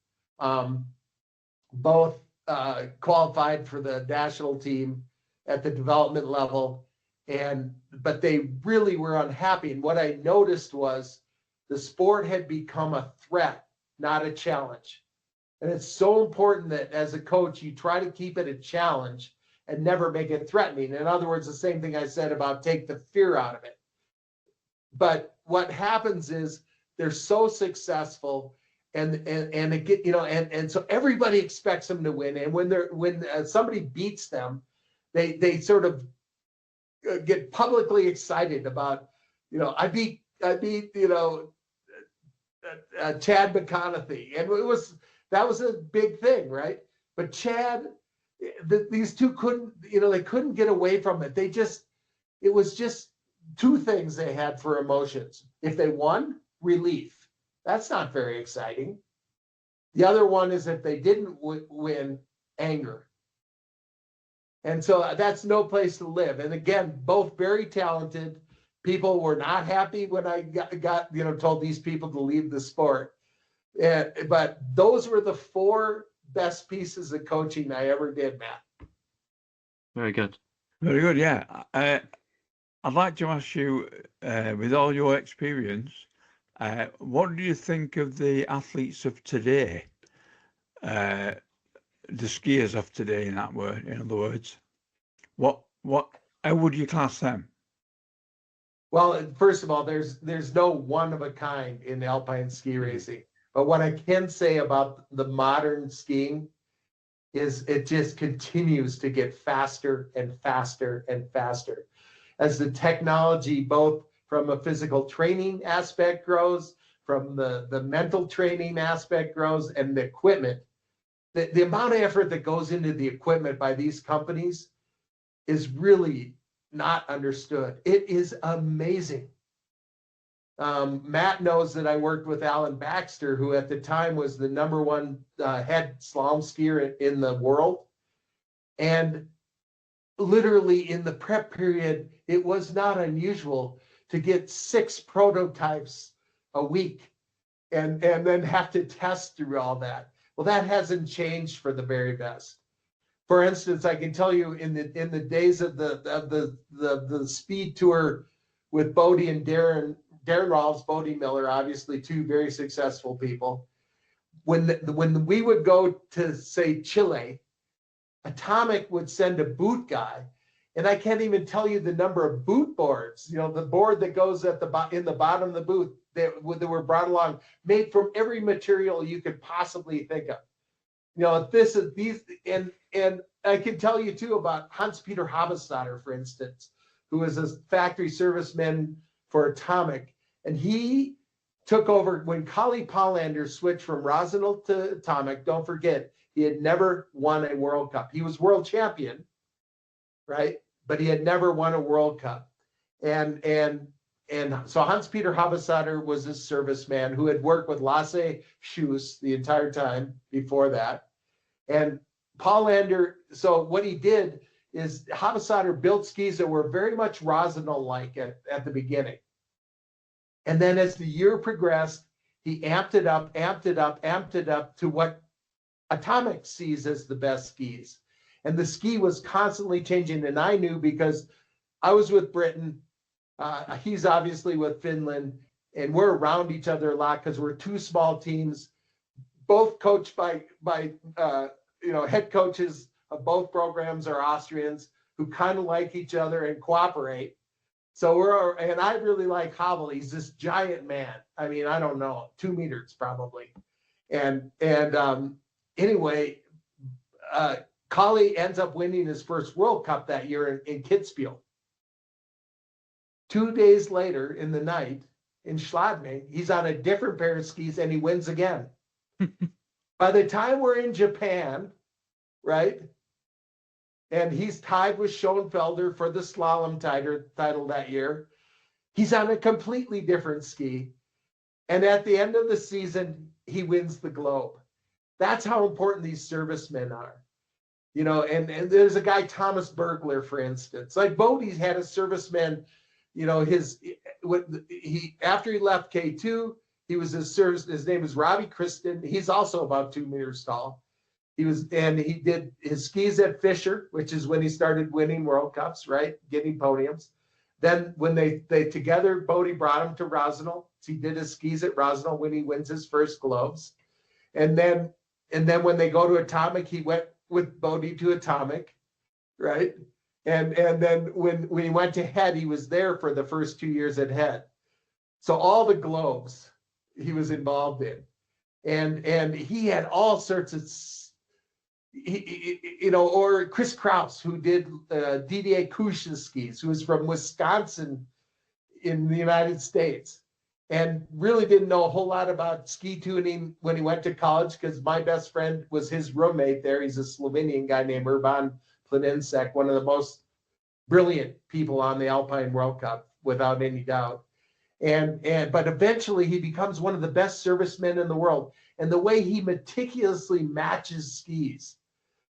both qualified for the national team at the development level. But they really were unhappy. And what I noticed was the sport had become a threat, not a challenge. And it's so important that as a coach, you try to keep it a challenge and never make it threatening. In other words, the same thing I said about take the fear out of it. But what happens is they're so successful, and it get, and so everybody expects them to win. And when somebody beats them, they sort of get publicly excited about, I beat Chad McConaughey, and that was a big thing, right? But Chad, these two couldn't, they couldn't get away from it. It was just two things they had for emotions. If they won, relief. That's not very exciting. The other one is if they didn't win, anger. And so that's no place to live. And again, both very talented. People were not happy when I got told these people to leave the sport. But those were the four best pieces of coaching I ever did, Matt. Very good. Very good, yeah. I'd like to ask you, with all your experience, what do you think of the athletes of today? The skiers of today, in other words. How would you class them? Well, first of all, there's no one of a kind in alpine ski racing. But what I can say about the modern skiing is it just continues to get faster and faster and faster. As the technology, both from a physical training aspect grows, from the mental training aspect grows, and the equipment, the amount of effort that goes into the equipment by these companies is really not understood. It is amazing. Matt knows that I worked with Alan Baxter, who at the time was the #1 head slalom skier in the world. And literally in the prep period, it was not unusual to get 6 prototypes a week and then have to test through all that. Well, that hasn't changed for the very best. For instance, I can tell you in the days of the speed tour with Bodie and Darren Rolfs, Bodie Miller, obviously two very successful people. When we would go to, say, Chile, Atomic would send a boot guy, and I can't even tell you the number of boot boards, the board that goes in the bottom of the boot that were brought along, made from every material you could possibly think of. And I can tell you too about Hans-Peter Habesstatter, for instance, who was a factory serviceman for Atomic, and he took over when Kali Paulander switched from Rosenthal to Atomic. Don't forget, he had never won a World Cup. He was world champion, right? But he had never won a World Cup. And so Hans-Peter Habesstatter was a serviceman who had worked with Lasse Schuss the entire time before that. And Paulander, so what he did is Habesstatter built skis that were very much Rosenthal-like at the beginning. And then as the year progressed, he amped it up to what Atomic sees as the best skis. And the ski was constantly changing. And I knew because I was with Britain, he's obviously with Finland, and we're around each other a lot because we're two small teams, both coached by head coaches of both programs are Austrians who kind of like each other and cooperate. So and I really like Havel. He's this giant man. I mean, I don't know, 2 meters probably. And anyway, Collie ends up winning his first World Cup that year in Kitzbühel. 2 days later in the night in Schladming, he's on a different pair of skis and he wins again. By the time we're in Japan, right, and he's tied with Schoenfelder for the slalom title that year, he's on a completely different ski. And at the end of the season, he wins the Globe. That's how important these servicemen are. You know, and there's a guy, Thomas Bergler, for instance. Like Bodie's had a serviceman, you know, after he left K2, he was his name is Robbie Kristen. He's also about 2 meters tall. He did his skis at Fisher, which is when he started winning World Cups, right? Getting podiums. Then when they together, Bodie brought him to Rosenau. So he did his skis at Rosenau when he wins his first Globes. And then when they go to Atomic, he went with Bodie to Atomic, right? And then when he went to Head, he was there for the first 2 years at Head. So all the Globes he was involved in. And he had all sorts of, you know, or Chris Kraus, who did Didier Couche's skis, who was from Wisconsin in the United States, and really didn't know a whole lot about ski tuning when he went to college, because my best friend was his roommate there. He's a Slovenian guy named Urban Planinsek, one of the most brilliant people on the Alpine World Cup, without any doubt. But eventually he becomes one of the best servicemen in the world. And the way he meticulously matches skis.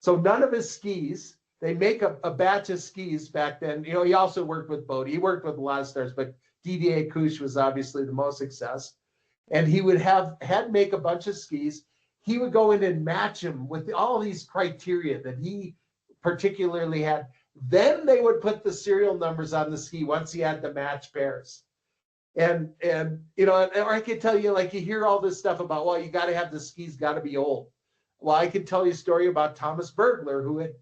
So none of his skis, they make a batch of skis back then. You know, he also worked with Bodie. He worked with a lot of stars, but Didier Couche was obviously the most success. And he would had make a bunch of skis. He would go in and match them with all these criteria that he particularly had. Then they would put the serial numbers on the ski once he had the match pairs. And you know, or I could tell you, like, you hear all this stuff about, well, you got to have the skis, got to be old. Well, I could tell you a story about Thomas Bergler, who had,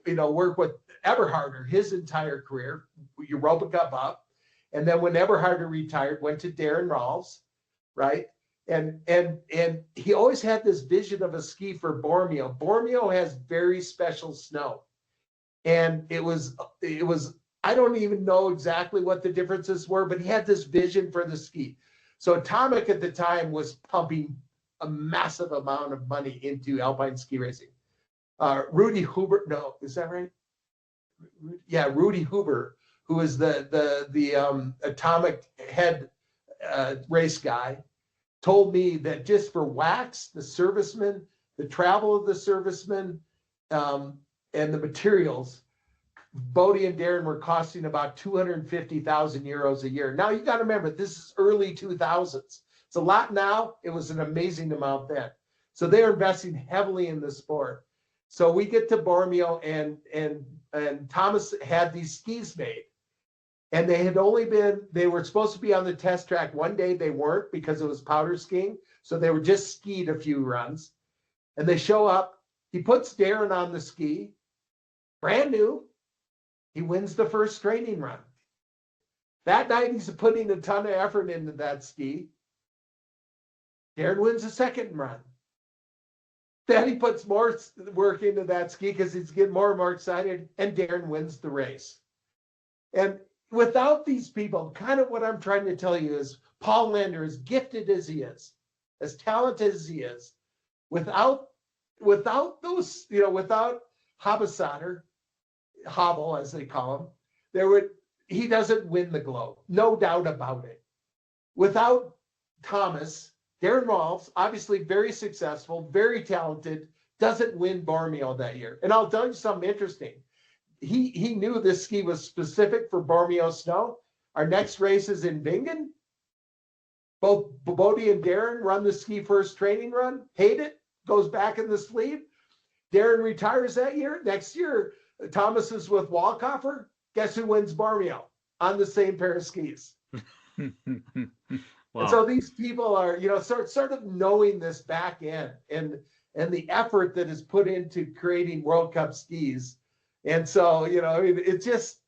you know, worked with Eberharder his entire career, Europa Cup up. And then when Eberharder retired, went to Darren Rawls, right? And he always had this vision of a ski for Bormio. Bormio has very special snow. And it was I don't even know exactly what the differences were, but he had this vision for the ski. So Atomic at the time was pumping a massive amount of money into alpine ski racing. Rudy Huber, no, is that right? Yeah, Rudy Huber, who is the Atomic head race guy, told me that just for wax, the servicemen, the travel of the servicemen, and the materials, Bodie and Darren were costing about 250,000 euros a year. Now you got to remember, this is early 2000s. It's a lot now. It was an amazing amount then. So they were investing heavily in the sport. So we get to Bormio, and Thomas had these skis made. And they were supposed to be on the test track. One day they weren't because it was powder skiing. So they were just skied a few runs. And they show up. He puts Darren on the ski, brand new. He wins the first training run. That night, he's putting a ton of effort into that ski. Darren wins the second run. Then he puts more work into that ski because he's getting more and more excited, and Darren wins the race. And without these people, kind of what I'm trying to tell you is Paul Lander, as gifted as he is, as talented as he is, without those, you know, without Habesatter, Hobble, as they call him, he doesn't win the Globe. No doubt about it. Without Thomas, Darren Rawls, obviously very successful, very talented, doesn't win Bormio that year. And I'll tell you something interesting. He knew this ski was specific for Bormio snow. Our next race is in Bingen. Both Bodie and Darren run the ski first training run, hate it, goes back in the sleeve. Darren retires that year. Next year, Thomas is with Walkoffer. Guess who wins Bormio on the same pair of skis? Wow. And so these people are, you know, sort of knowing this back end and the effort that is put into creating World Cup skis. And so, you know, it's just,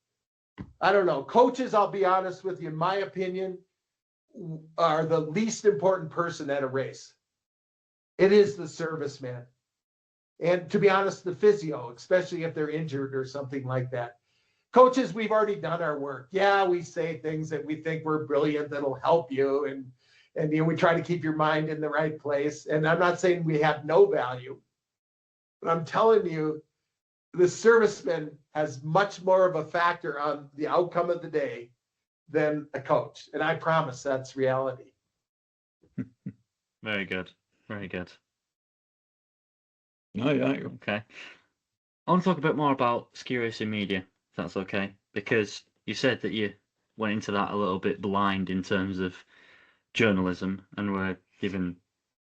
I don't know. Coaches, I'll be honest with you, in my opinion, are the least important person at a race. It is the serviceman. And to be honest, the physio, especially if they're injured or something like that. Coaches, we've already done our work. Yeah, we say things that we think we're brilliant that'll help you, and we try to keep your mind in the right place. And I'm not saying we have no value, but I'm telling you, the serviceman has much more of a factor on the outcome of the day than a coach. And I promise that's reality. Very good. Very good. No, yeah. Okay. I want to talk a bit more about ski racing media, if that's okay, because you said that you went into that a little bit blind in terms of journalism and were given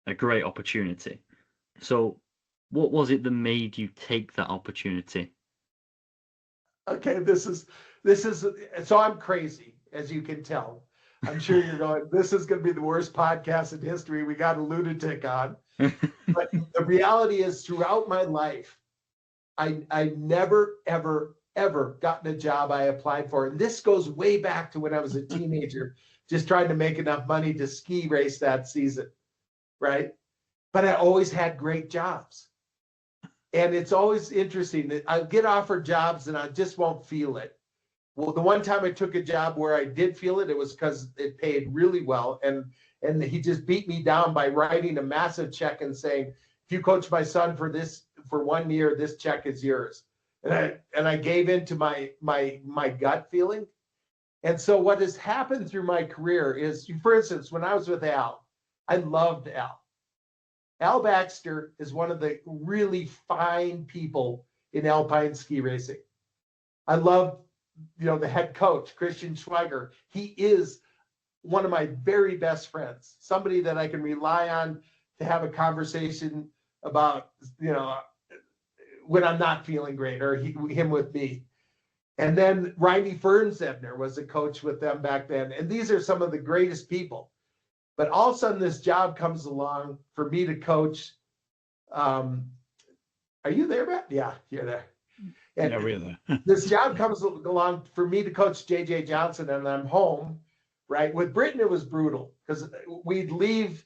a great opportunity. So what was it that made you take that opportunity? Okay, this is so I'm crazy, as you can tell. I'm sure you're going, this is going to be the worst podcast in history. We got a lunatic on. But the reality is, throughout my life, I never, ever, ever gotten a job I applied for. And this goes way back to when I was a teenager, just trying to make enough money to ski race that season, right? But I always had great jobs. And it's always interesting that I get offered jobs and I just won't feel it. Well, the one time I took a job where I did feel it, it was because it paid really well. And he just beat me down by writing a massive check and saying, if you coach my son for 1 year, this check is yours. And I gave in to my gut feeling. And so what has happened through my career is, for instance, when I was with Al, I loved Al. Al Baxter is one of the really fine people in alpine ski racing. I love, the head coach, Christian Schweiger. He is one of my very best friends, somebody that I can rely on to have a conversation about, when I'm not feeling great, or him with me. And then Riley Fernzebner was a coach with them back then. And these are some of the greatest people. But all of a sudden, this job comes along for me to coach. Are you there, Matt? Yeah, you're there. And Yeah, we're there. this job comes along for me to coach JJ Johnson, and I'm home, right? With Britain, it was brutal because we'd leave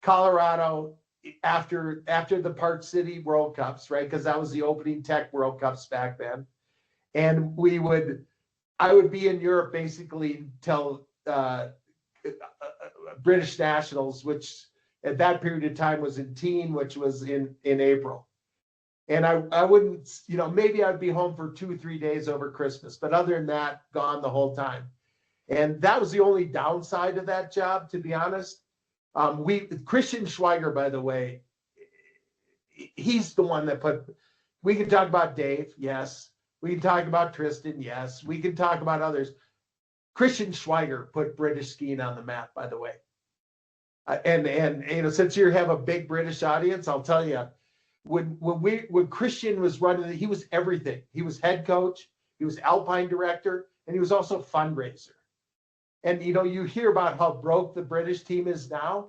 Colorado after the Park City World Cups, right? Because that was the opening Tech World Cups back then. And I would be in Europe basically till British Nationals, which at that period of time was in Teen, which was in April. And I wouldn't, maybe I'd be home for 2 or 3 days over Christmas, but other than that, gone the whole time. And that was the only downside of that job, to be honest. Christian Schweiger, by the way, he's the one that we can talk about Dave, yes. We can talk about Tristan, yes. We can talk about others. Christian Schweiger put British skiing on the map, by the way. And since you have a big British audience, I'll tell you, when Christian was running, he was everything. He was head coach, he was alpine director, and he was also fundraiser. And you hear about how broke the British team is now.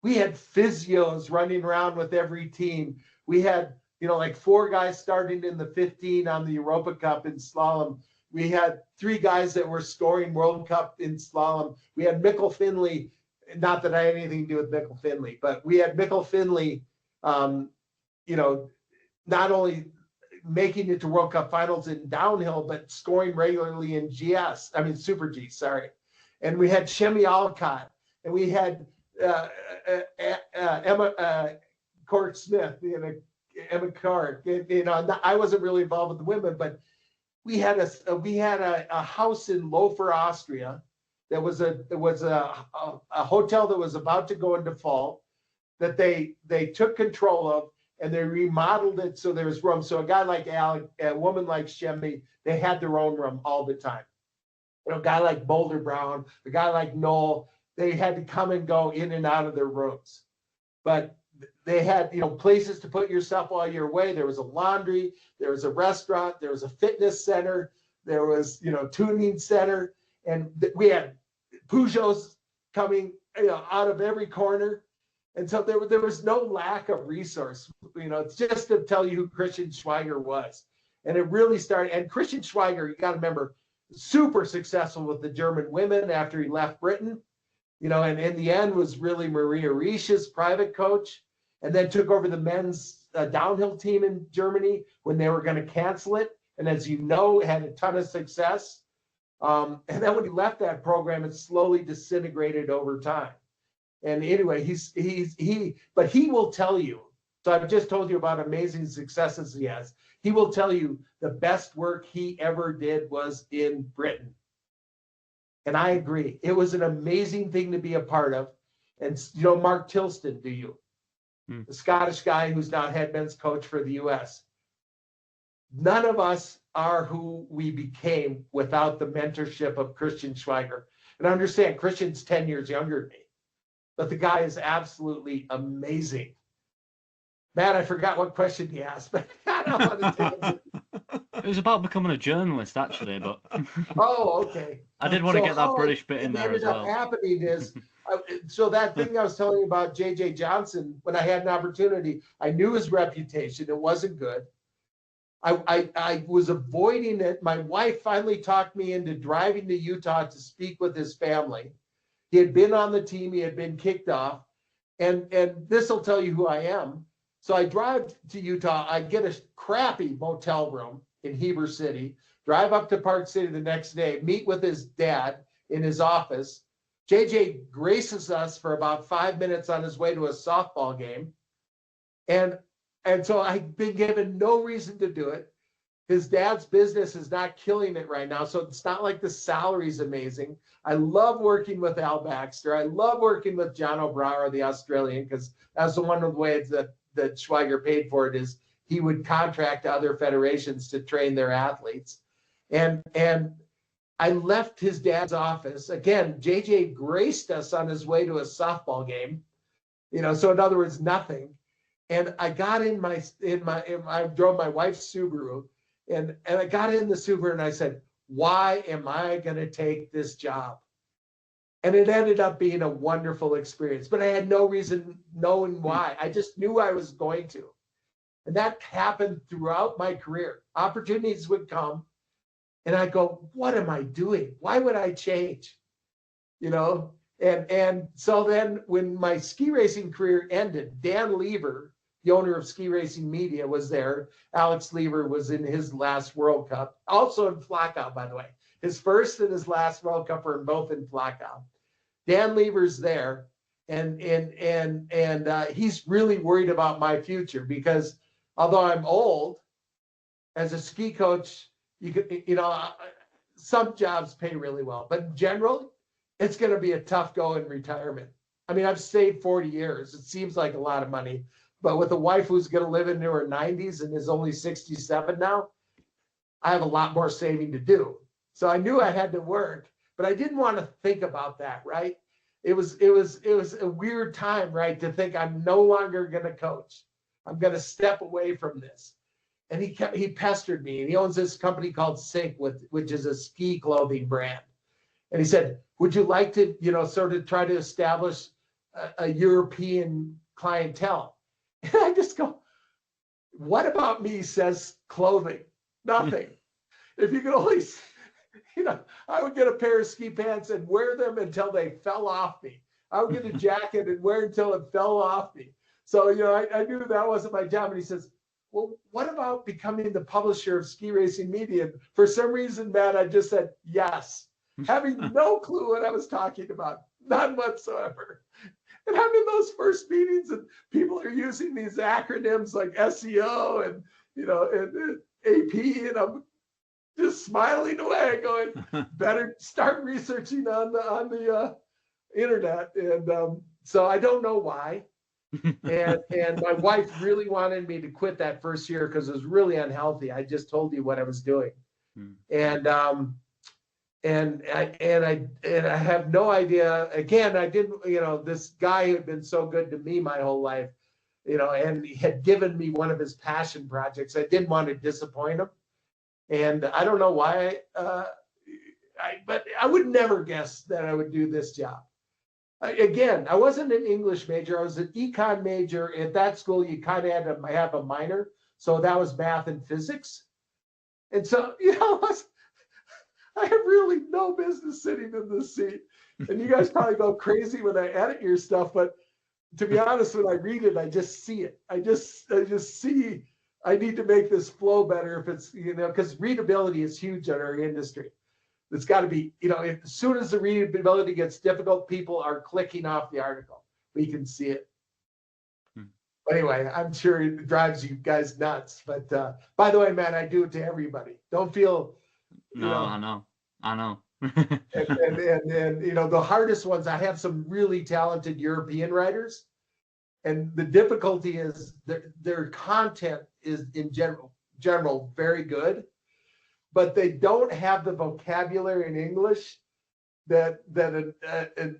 We had physios running around with every team. We had like 4 guys starting in the 15 on the Europa Cup in slalom. We had 3 guys that were scoring World Cup in slalom. We had Mikkel Finley, not that I had anything to do with Mikkel Finley, but we had Mikkel Finley, not only making it to World Cup finals in downhill, but scoring regularly in Super G, sorry. And we had Shemi Alcott, and we had Emma Court Smith, Emma Card. I wasn't really involved with the women, but we had a house in Lofer, Austria. That was a hotel that was about to go in default that they took control of, and they remodeled it so there was room. So a guy like Al, a woman like Shemi, they had their own room all the time. A guy like Boulder Brown, a guy like Noel, they had to come and go in and out of their rooms. But they had, places to put your stuff while you're away. There was a laundry, there was a restaurant, there was a fitness center, there was, tuning center, and we had Peugeots coming, out of every corner. And so there was no lack of resource, it's just to tell you who Christian Schweiger was. And it really started, and Christian Schweiger, you got to remember, super successful with the German women after he left Britain, and in the end was really Maria Risch's private coach, and then took over the men's a downhill team in Germany when they were going to cancel it. And as you know, had a ton of success. And then when he left that program, it slowly disintegrated over time. And anyway, but he will tell you. So I've just told you about amazing successes he has. He will tell you the best work he ever did was in Britain. And I agree. It was an amazing thing to be a part of. And you know Mark Tilston, do you? The Scottish guy who's now head men's coach for the U.S. None of us are who we became without the mentorship of Christian Schweiger. And I understand Christian's 10 years younger than me, but the guy is absolutely amazing. Matt, I forgot what question he asked, but I don't want to tell you. It was about becoming a journalist, actually, but oh, okay. I did want to get that British bit in there as well. What ended up happening is, so that thing I was telling you about J.J. Johnson, when I had an opportunity, I knew his reputation. It wasn't good. I was avoiding it. My wife finally talked me into driving to Utah to speak with his family. He had been on the team. He had been kicked off. And this will tell you who I am. So I drive to Utah. I get a crappy motel room in Heber City, drive up to Park City the next day, meet with his dad in his office. JJ graces us for about 5 minutes on his way to a softball game. And so I've been given no reason to do it. His dad's business is not killing it right now. So it's not like the salary's amazing. I love working with Al Baxter. I love working with John O'Brower, the Australian, because that's one of the ways that Schweiger paid for it is he would contract other federations to train their athletes. And I left his dad's office. Again, JJ graced us on his way to a softball game. You know, so in other words, nothing. And I got I drove my wife's Subaru and I got in the Subaru and I said, why am I going to take this job? And it ended up being a wonderful experience, but I had no reason knowing why. I just knew I was going to. And that happened throughout my career. Opportunities would come and I go, what am I doing? Why would I change? You know? And so then when my ski racing career ended, Dan Lever, the owner of Ski Racing Media, was there. Alex Lever was in his last World Cup, also in Flacco, by the way. His first and his last World Cup were both in Flacco. Dan Lever's there, and he's really worried about my future because although I'm old, as a ski coach, some jobs pay really well, but in general, it's going to be a tough go in retirement. I mean, I've stayed 40 years. It seems like a lot of money, but with a wife who's going to live into her 90s and is only 67 now, I have a lot more saving to do. So I knew I had to work, but I didn't want to think about that, right? It was a weird time, right? To think I'm no longer going to coach. I'm going to step away from this. And he pestered me, and he owns this company called Sync, which is a ski clothing brand. And he said, would you like to, sort of try to establish a European clientele? And I just go, what about me says clothing? Nothing. If you could only, I would get a pair of ski pants and wear them until they fell off me. I would get a jacket and wear it until it fell off me. So, I knew that wasn't my job. And he says, well, what about becoming the publisher of Ski Racing Media? And for some reason, Matt, I just said yes, having no clue what I was talking about, none whatsoever. And I'm in those first meetings and people are using these acronyms like SEO and, and AP, and I'm just smiling away going, better start researching on the internet. And so I don't know why. And my wife really wanted me to quit that first year because it was really unhealthy. I just told you what I was doing. And I have no idea. Again, I didn't, this guy who had been so good to me my whole life, and he had given me one of his passion projects. I didn't want to disappoint him. And I don't know why, but I would never guess that I would do this job. Again, I wasn't an English major. I was an econ major. At that school, you kind of had to have a minor. So that was math and physics. And so, I have really no business sitting in this seat. And you guys probably go crazy when I edit your stuff, but to be honest, when I read it, I just see it. I just see, I need to make this flow better if it's, because readability is huge in our industry. It's got to be, as soon as the readability gets difficult, people are clicking off the article. We can see it. Anyway, I'm sure it drives you guys nuts. But by the way, man, I do it to everybody. Don't feel. I know. and the hardest ones, I have some really talented European writers, and the difficulty is their content is in general very good, but they don't have the vocabulary in English that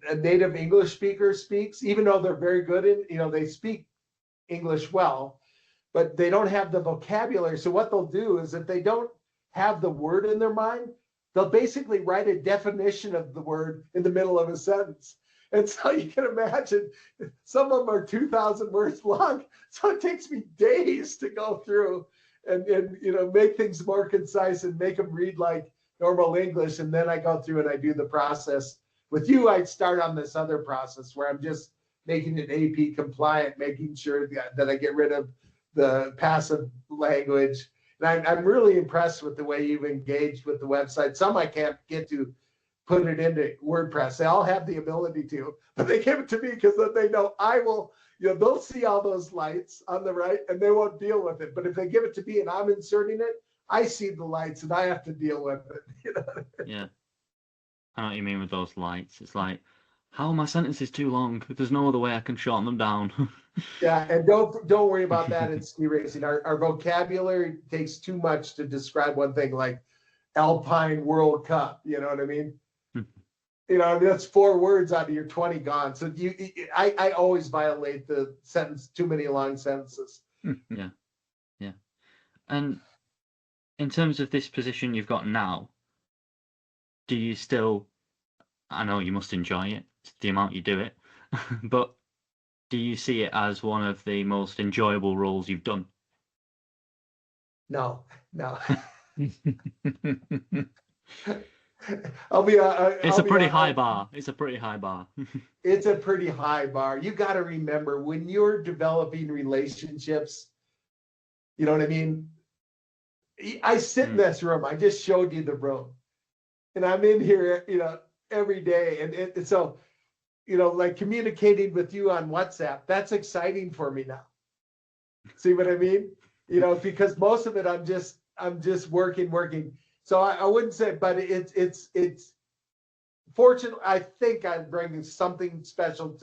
a native English speaker speaks, even though they're very good in, they speak English well, but they don't have the vocabulary. So what they'll do is, if they don't have the word in their mind, they'll basically write a definition of the word in the middle of a sentence. And so you can imagine some of them are 2,000 words long. So it takes me days to go through and make things more concise and make them read like normal English. And then I go through and I do the process. With you, I'd start on this other process where I'm just making it AP compliant, making sure that I get rid of the passive language. And I'm really impressed with the way you've engaged with the website. Some I can't get to put it into WordPress. They all have the ability to, but they give it to me because then they know I will, they'll see all those lights on the right and they won't deal with it. But if they give it to me and I'm inserting it, I see the lights and I have to deal with it. Yeah. I know what you mean with those lights. It's like, how are my sentences too long? There's no other way I can shorten them down. Yeah, and don't worry about that in ski racing. Our vocabulary takes too much to describe one thing, like Alpine World Cup. You know what I mean? That's 4 words out of your 20 gone. So I always violate the sentence, too many long sentences. Yeah. And in terms of this position you've got now, do you still, I know you must enjoy it, the amount you do it, but do you see it as one of the most enjoyable roles you've done? No. It's a pretty high bar. It's a pretty high bar. It's a pretty high bar. You got to remember, when you're developing relationships, you know what I mean? I sit in this room. I just showed you the room. And I'm in here, every day. And so, like communicating with you on WhatsApp, that's exciting for me now. See what I mean? Because most of it, I'm just working. So I wouldn't say, but it's fortunate. I think I'm bringing something special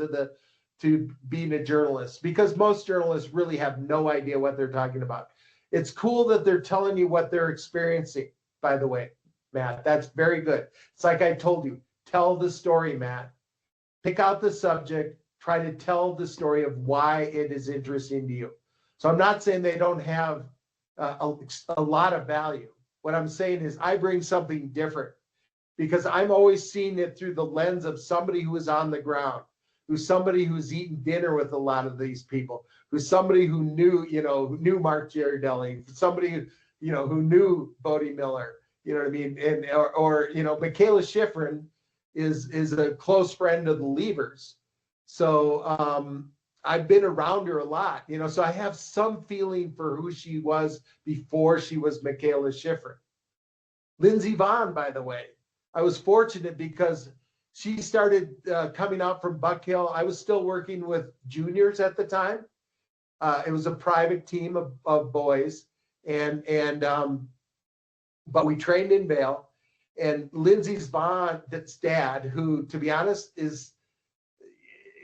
to being a journalist, because most journalists really have no idea what they're talking about. It's cool that they're telling you what they're experiencing, by the way, Matt. That's very good. It's like I told you, tell the story, Matt. Pick out the subject, try to tell the story of why it is interesting to you. So I'm not saying they don't have a lot of value. What I'm saying is I bring something different, because I'm always seeing it through the lens of somebody who is on the ground, who's somebody who's eaten dinner with a lot of these people, who's somebody who knew Mark Girardelli, somebody who knew Bodie Miller, you know what I mean? And or Michaela Schifrin is a close friend of the Levers. So I've been around her a lot, so I have some feeling for who she was before she was Michaela Schifrin. Lindsey Vonn, by the way, I was fortunate because she started coming out from Buck Hill. I was still working with juniors at the time. It was a private team of boys, but we trained in Vail. And Lindsey's Vonn's dad, who, to be honest,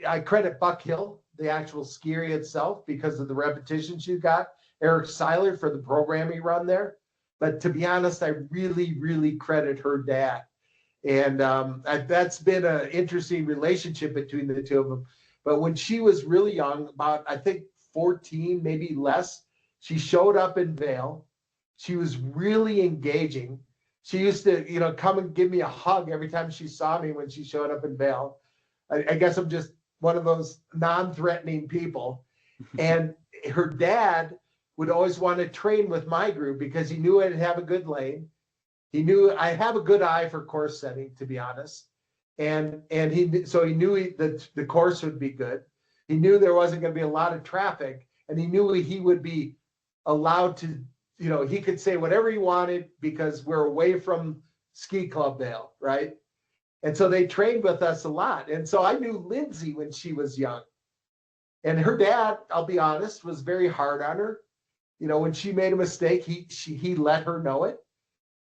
I credit Buck Hill, the actual ski area itself, because of the repetition she got. Eric Seiler for the program he run there. But to be honest, I really, really credit her dad. And that's been an interesting relationship between the two of them. But when she was really young, about, I think, 14, maybe less, she showed up in Vail. She was really engaging. She used to, come and give me a hug every time she saw me when she showed up in Vail. I guess I'm just one of those non-threatening people. And her dad would always want to train with my group because he knew I'd have a good lane. He knew I have a good eye for course setting, to be honest. And he knew that the course would be good. He knew there wasn't going to be a lot of traffic, and he knew he would be allowed to, he could say whatever he wanted because we're away from Ski Club Vale, right? And so they trained with us a lot. And so I knew Lindsay when she was young. And her dad, I'll be honest, was very hard on her. When she made a mistake, he let her know it.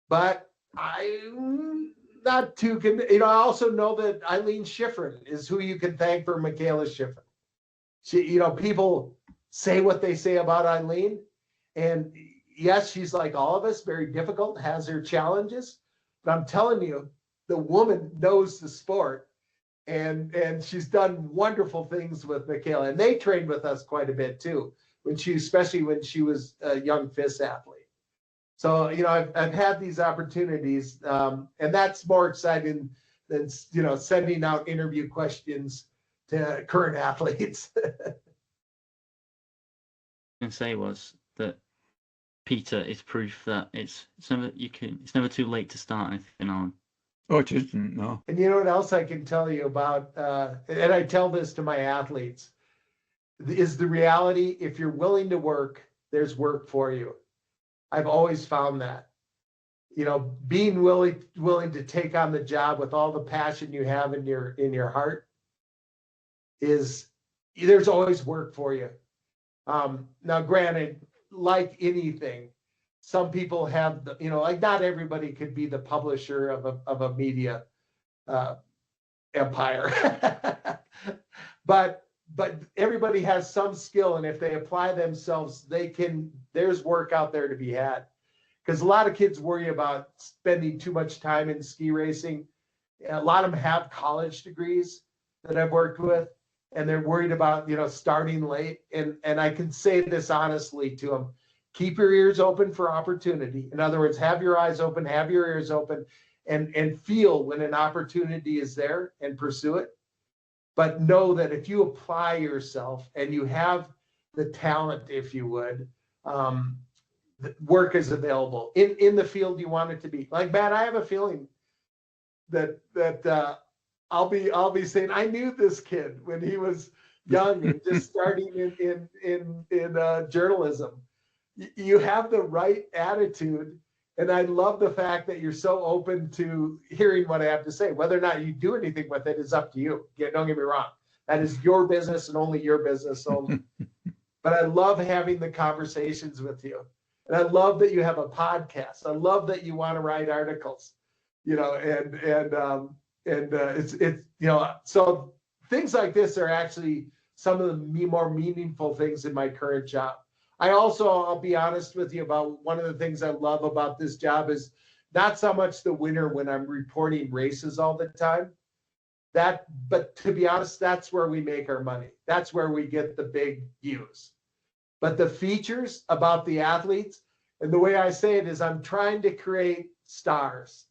But I'm not too, I also know that Eileen Schifrin is who you can thank for Michaela Schifrin. She, people say what they say about Eileen. And yes, she's like all of us, very difficult, has her challenges. But I'm telling you, the woman knows the sport. And she's done wonderful things with Michaela. And they trained with us quite a bit too, especially when she was a young FIS athlete. So, I've had these opportunities, and that's more exciting than, sending out interview questions to current athletes. I was say was that Peter is proof that it's never too late to start anything on. Oh, it isn't, no. And you know what else I can tell you about, and I tell this to my athletes, is the reality, if you're willing to work, there's work for you. I've always found that. Being willing to take on the job with all the passion you have in your heart there's always work for you. Now, granted, like anything, some people have, like not everybody could be the publisher of a media empire, but everybody has some skill, and if they apply themselves, there's work out there to be had. Because a lot of kids worry about spending too much time in ski racing. A lot of them have college degrees that I've worked with, and they're worried about, starting late. And I can say this honestly to them: keep your ears open for opportunity. In other words, have your eyes open, have your ears open, and feel when an opportunity is there and pursue it. But know that if you apply yourself and you have the talent, if you would, work is available in the field you want it to be. Like, Matt, I have a feeling that I'll be saying, I knew this kid when he was young and just starting in journalism. You have the right attitude, and I love the fact that you're so open to hearing what I have to say. Whether or not you do anything with it is up to you. Don't get me wrong. That is your business and only your business only. But I love having the conversations with you. And I love that you have a podcast. I love that you want to write articles, so things like this are actually some of the more meaningful things in my current job. I'll be honest with you about one of the things I love about this job is not so much the winner when I'm reporting races all the time. But to be honest, that's where we make our money. That's where we get the big views. But the features about the athletes, and the way I say it is I'm trying to create stars.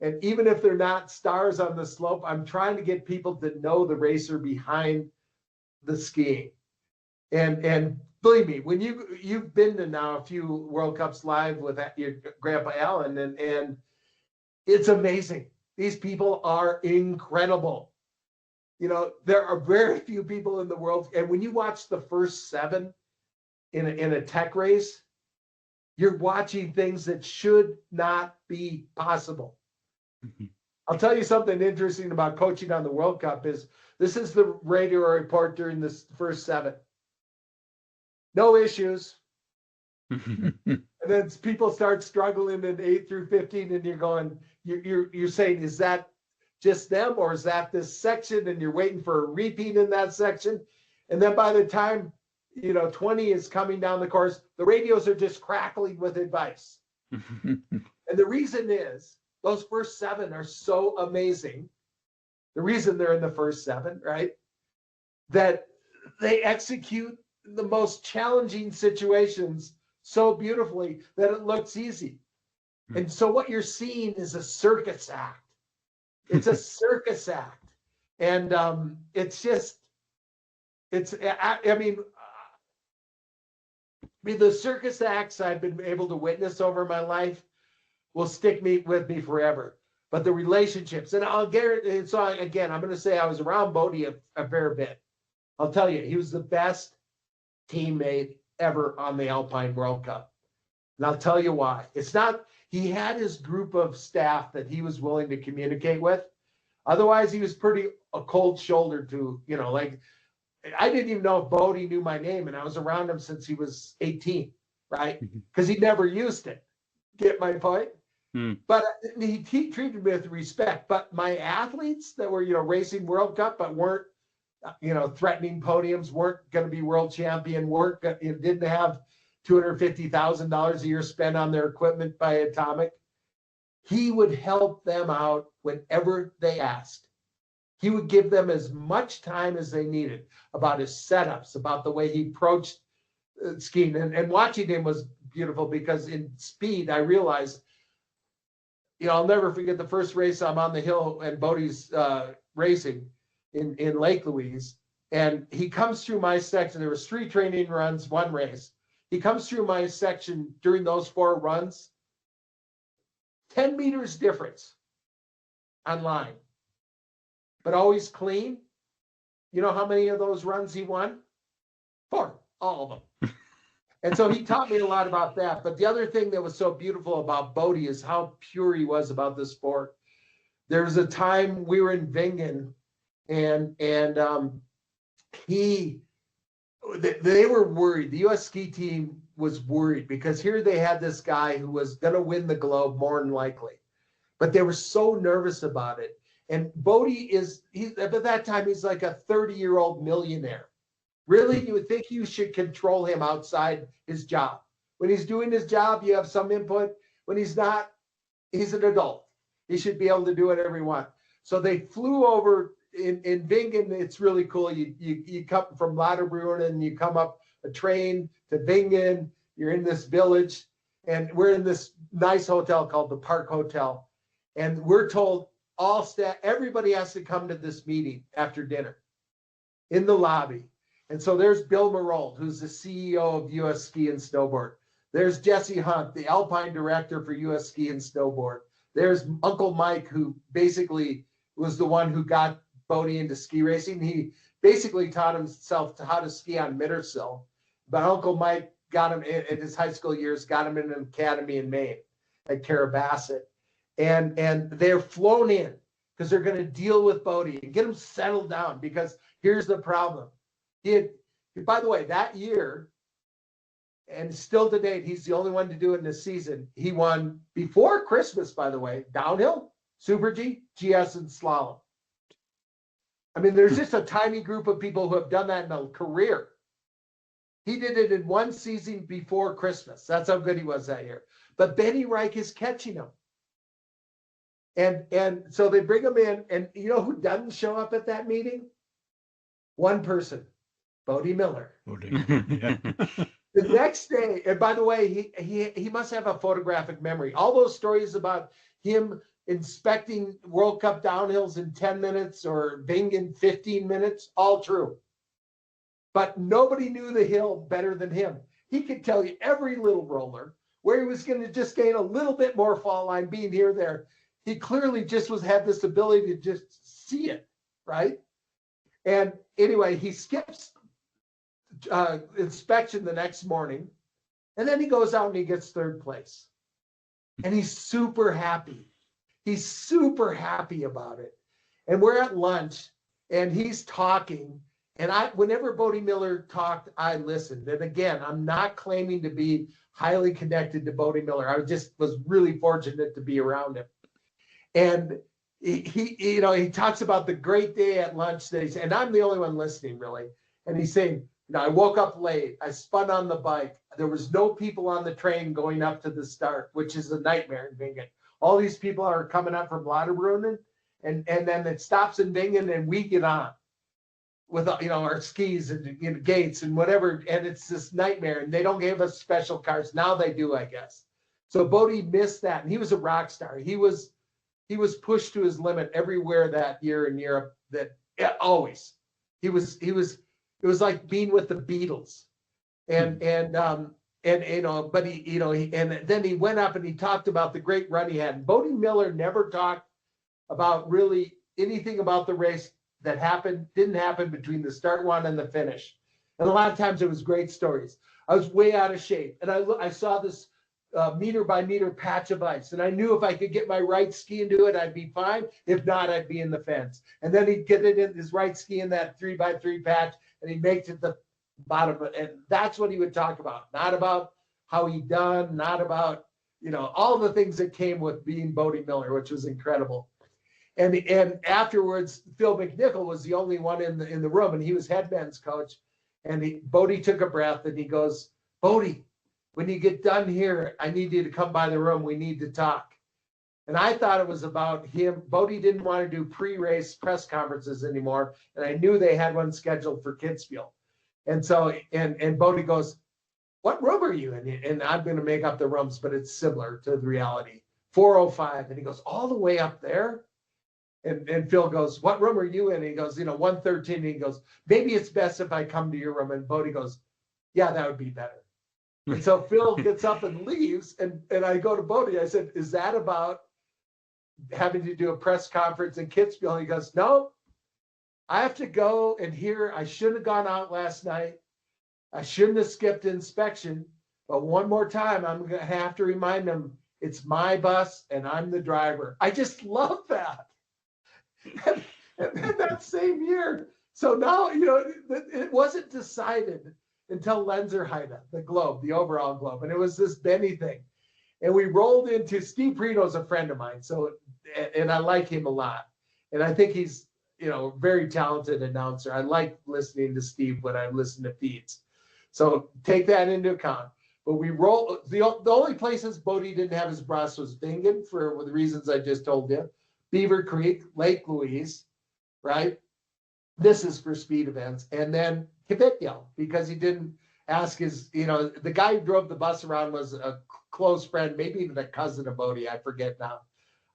And even if they're not stars on the slope, I'm trying to get people to know the racer behind the skiing. And believe me, when you've been to now a few World Cups live with your Grandpa Alan, and it's amazing. These people are incredible. There are very few people in the world. And when you watch the first 7 in a tech race, you're watching things that should not be possible. Mm-hmm. I'll tell you something interesting about coaching on the World Cup is this is the radio report during this first 7. No issues. And then people start struggling in 8 through 15, and you're going, you're saying, is that just them, or is that this section? And you're waiting for a repeat in that section. And then by the time 20 is coming down the course, the radios are just crackling with advice. And the reason is those first 7 are so amazing. The reason they're in the first 7, right? That they execute the most challenging situations so beautifully that it looks easy. And so what you're seeing is a circus act. It's a circus act. And the circus acts I've been able to witness over my life will stick with me forever. But the relationships, and I'll guarantee, so again, I'm going to say I was around Bodie a fair bit. I'll tell you, he was the best teammate ever on the Alpine World Cup. And I'll tell you why. It's not, he had his group of staff that he was willing to communicate with. Otherwise, he was pretty a cold shoulder to, like, I didn't even know if Bodie knew my name, and I was around him since he was 18, right? Because he never used it. Get my point? But he treated me with respect. But my athletes that were, racing World Cup, but weren't, threatening podiums, weren't going to be world champion, didn't have $250,000 a year spent on their equipment by Atomic. He would help them out whenever they asked. He would give them as much time as they needed about his setups, about the way he approached skiing. And watching him was beautiful because in speed, I realized, I'll never forget the first race I'm on the hill and Bodie's racing in Lake Louise. And he comes through my section. There was 3 training runs, 1 race. He comes through my section during those 4 runs, 10 meters difference on line, but always clean. You know how many of those runs he won? 4, all of them. And so he taught me a lot about that. But the other thing that was so beautiful about Bodie is how pure he was about the sport. There was a time we were in Vingen, and they were worried. The U.S. ski team was worried because here they had this guy who was going to win the globe more than likely, but they were so nervous about it. And Bodie at that time, he's like a 30-year-old millionaire. Really, you would think you should control him outside his job. When he's doing his job, you have some input. When he's not, he's an adult. He should be able to do whatever he wants. So they flew over in Vingen. It's really cool. You come from Lauterbrunnen and you come up a train to Vingen. You're in this village, and we're in this nice hotel called the Park Hotel. And we're told all staff, everybody has to come to this meeting after dinner in the lobby. And so there's Bill Marold, who's the CEO of U.S. Ski and Snowboard. There's Jesse Hunt, the Alpine director for U.S. Ski and Snowboard. There's Uncle Mike, who basically was the one who got Bodie into ski racing. He basically taught himself how to ski on Mittersill. But Uncle Mike got him in his high school years, got him in an academy in Maine at Carrabassett. And they're flown in because they're going to deal with Bodie and get him settled down, because here's the problem. By the way, that year, and still to date, he's the only one to do it in a season. He won before Christmas, by the way, downhill, Super G, GS, and slalom. I mean, there's just a tiny group of people who have done that in a career. He did it in 1 season before Christmas. That's how good he was that year. But Benny Reich is catching him. And so they bring him in, and you know who doesn't show up at that meeting? One person. Bodie Miller. Yeah. The next day, and by the way, he must have a photographic memory. All those stories about him inspecting World Cup downhills in 10 minutes or being in 15 minutes, all true. But nobody knew the hill better than him. He could tell you every little roller, where he was going to just gain a little bit more fall line, being here, there. He clearly just had this ability to just see it, right? And anyway, he skips inspection the next morning, and then he goes out and he gets 3rd place, and he's super happy. He's super happy about it. And we're at lunch, and he's talking, and whenever Bodie Miller talked, I listened. And again, I'm not claiming to be highly connected to Bodie Miller. I just was really fortunate to be around him. And he talks about the great day at lunch days, and I'm the only one listening, really. And he's saying, I woke up late. I spun on the bike. There was no people on the train going up to the start, which is a nightmare in Vingen. All these people are coming up from Lauterbrunnen, and then it stops in Vingen, and we get on with our skis and gates and whatever, and it's this nightmare. And they don't give us special cars now. They do, I guess. So Bodie missed that, and he was a rock star. He was pushed to his limit everywhere that year in Europe. Always, it was like being with the Beatles, and but and then he went up and he talked about the great run he had. And Bodie Miller never talked about really anything about the race that didn't happen between the start one and the finish. And a lot of times it was great stories. I was way out of shape, and I saw this meter by meter patch of ice, and I knew if I could get my right ski into it, I'd be fine. If not, I'd be in the fence. And then he'd get it in his right ski in that 3x3 patch, and he'd make it to the bottom. And that's what he would talk about, not about how he done, not about, you know, all the things that came with being Bodie Miller, which was incredible. And afterwards, Phil McNichol was the only one in the room, and he was head men's coach. And Bodie took a breath, and he goes, "Bodie, when you get done here, I need you to come by the room. We need to talk." And I thought it was about him. Bodie didn't want to do pre-race press conferences anymore, and I knew they had one scheduled for Kitzbühel. And so, and Bodie goes, "What room are you in?" And I'm going to make up the rooms, but it's similar to the reality. 405. And he goes, "All the way up there?" And Phil goes, "What room are you in?" And he goes, 113. And he goes, "Maybe it's best if I come to your room." And Bodie goes, "Yeah, that would be better." And so Phil gets up and leaves. And I go to Bodie. I said, "Is that about having to do a press conference in Kitzbühel?" And he goes, "No, I have to go and hear. I shouldn't have gone out last night. I shouldn't have skipped inspection. But one more time, I'm going to have to remind them it's my bus and I'm the driver." I just love that. And then that same year, so now, it wasn't decided until Lenzerheide, the Globe, the overall Globe. And it was this Benny thing. And we rolled into, Steve Prino's a friend of mine. So, and I like him a lot. And I think he's, very talented announcer. I like listening to Steve when I listen to feeds. So take that into account. But we roll, the only places Bodie didn't have his bus was Bingen for the reasons I just told you. Beaver Creek, Lake Louise, right? This is for speed events. And then Kvitjel, because he didn't ask his, the guy who drove the bus around was a close friend, maybe even a cousin of Bodie. I forget now.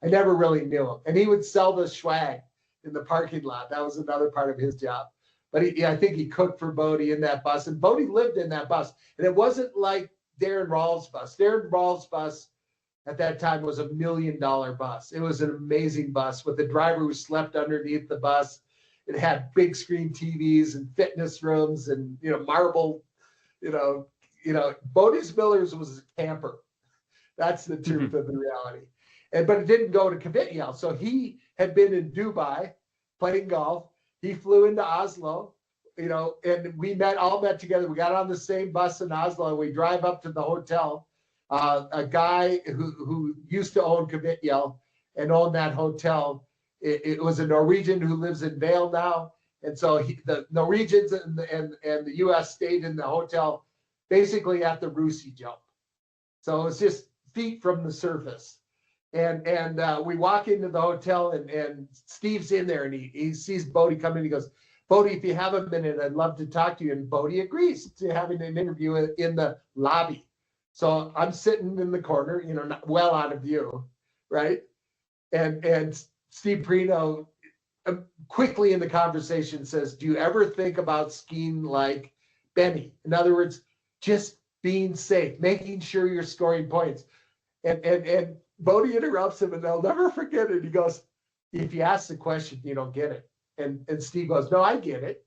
I never really knew him. And he would sell the swag in the parking lot. That was another part of his job. But I think he cooked for Bodie in that bus. And Bodie lived in that bus. And it wasn't like Darren Rawls' bus. Darren Rawls' bus at that time was $1 million bus. It was an amazing bus with a driver who slept underneath the bus. It had big screen TVs and fitness rooms and, marble, Bodie's Miller's was a camper. That's the truth of the reality. But it didn't go to Kvitjel. So he had been in Dubai playing golf. He flew into Oslo, and we all met together. We got on the same bus in Oslo, and we drive up to the hotel. A guy who used to own Kvitjel and owned that hotel, it was a Norwegian who lives in Vail now. And so the Norwegians and the U.S. stayed in the hotel basically at the Rusi jump. So it's just feet from the surface. And we walk into the hotel, and Steve's in there, and he sees Bodie come in. He goes, "Bodie, if you have a minute, I'd love to talk to you." And Bodie agrees to having an interview in the lobby. So I'm sitting in the corner, well out of view, right? And Steve Prino quickly in the conversation says, "Do you ever think about skiing like Benny?" In other words, just being safe, making sure you're scoring points. And Bodie interrupts him, and I'll never forget it. He goes, "If you ask the question, you don't get it." And Steve goes, "No, I get it."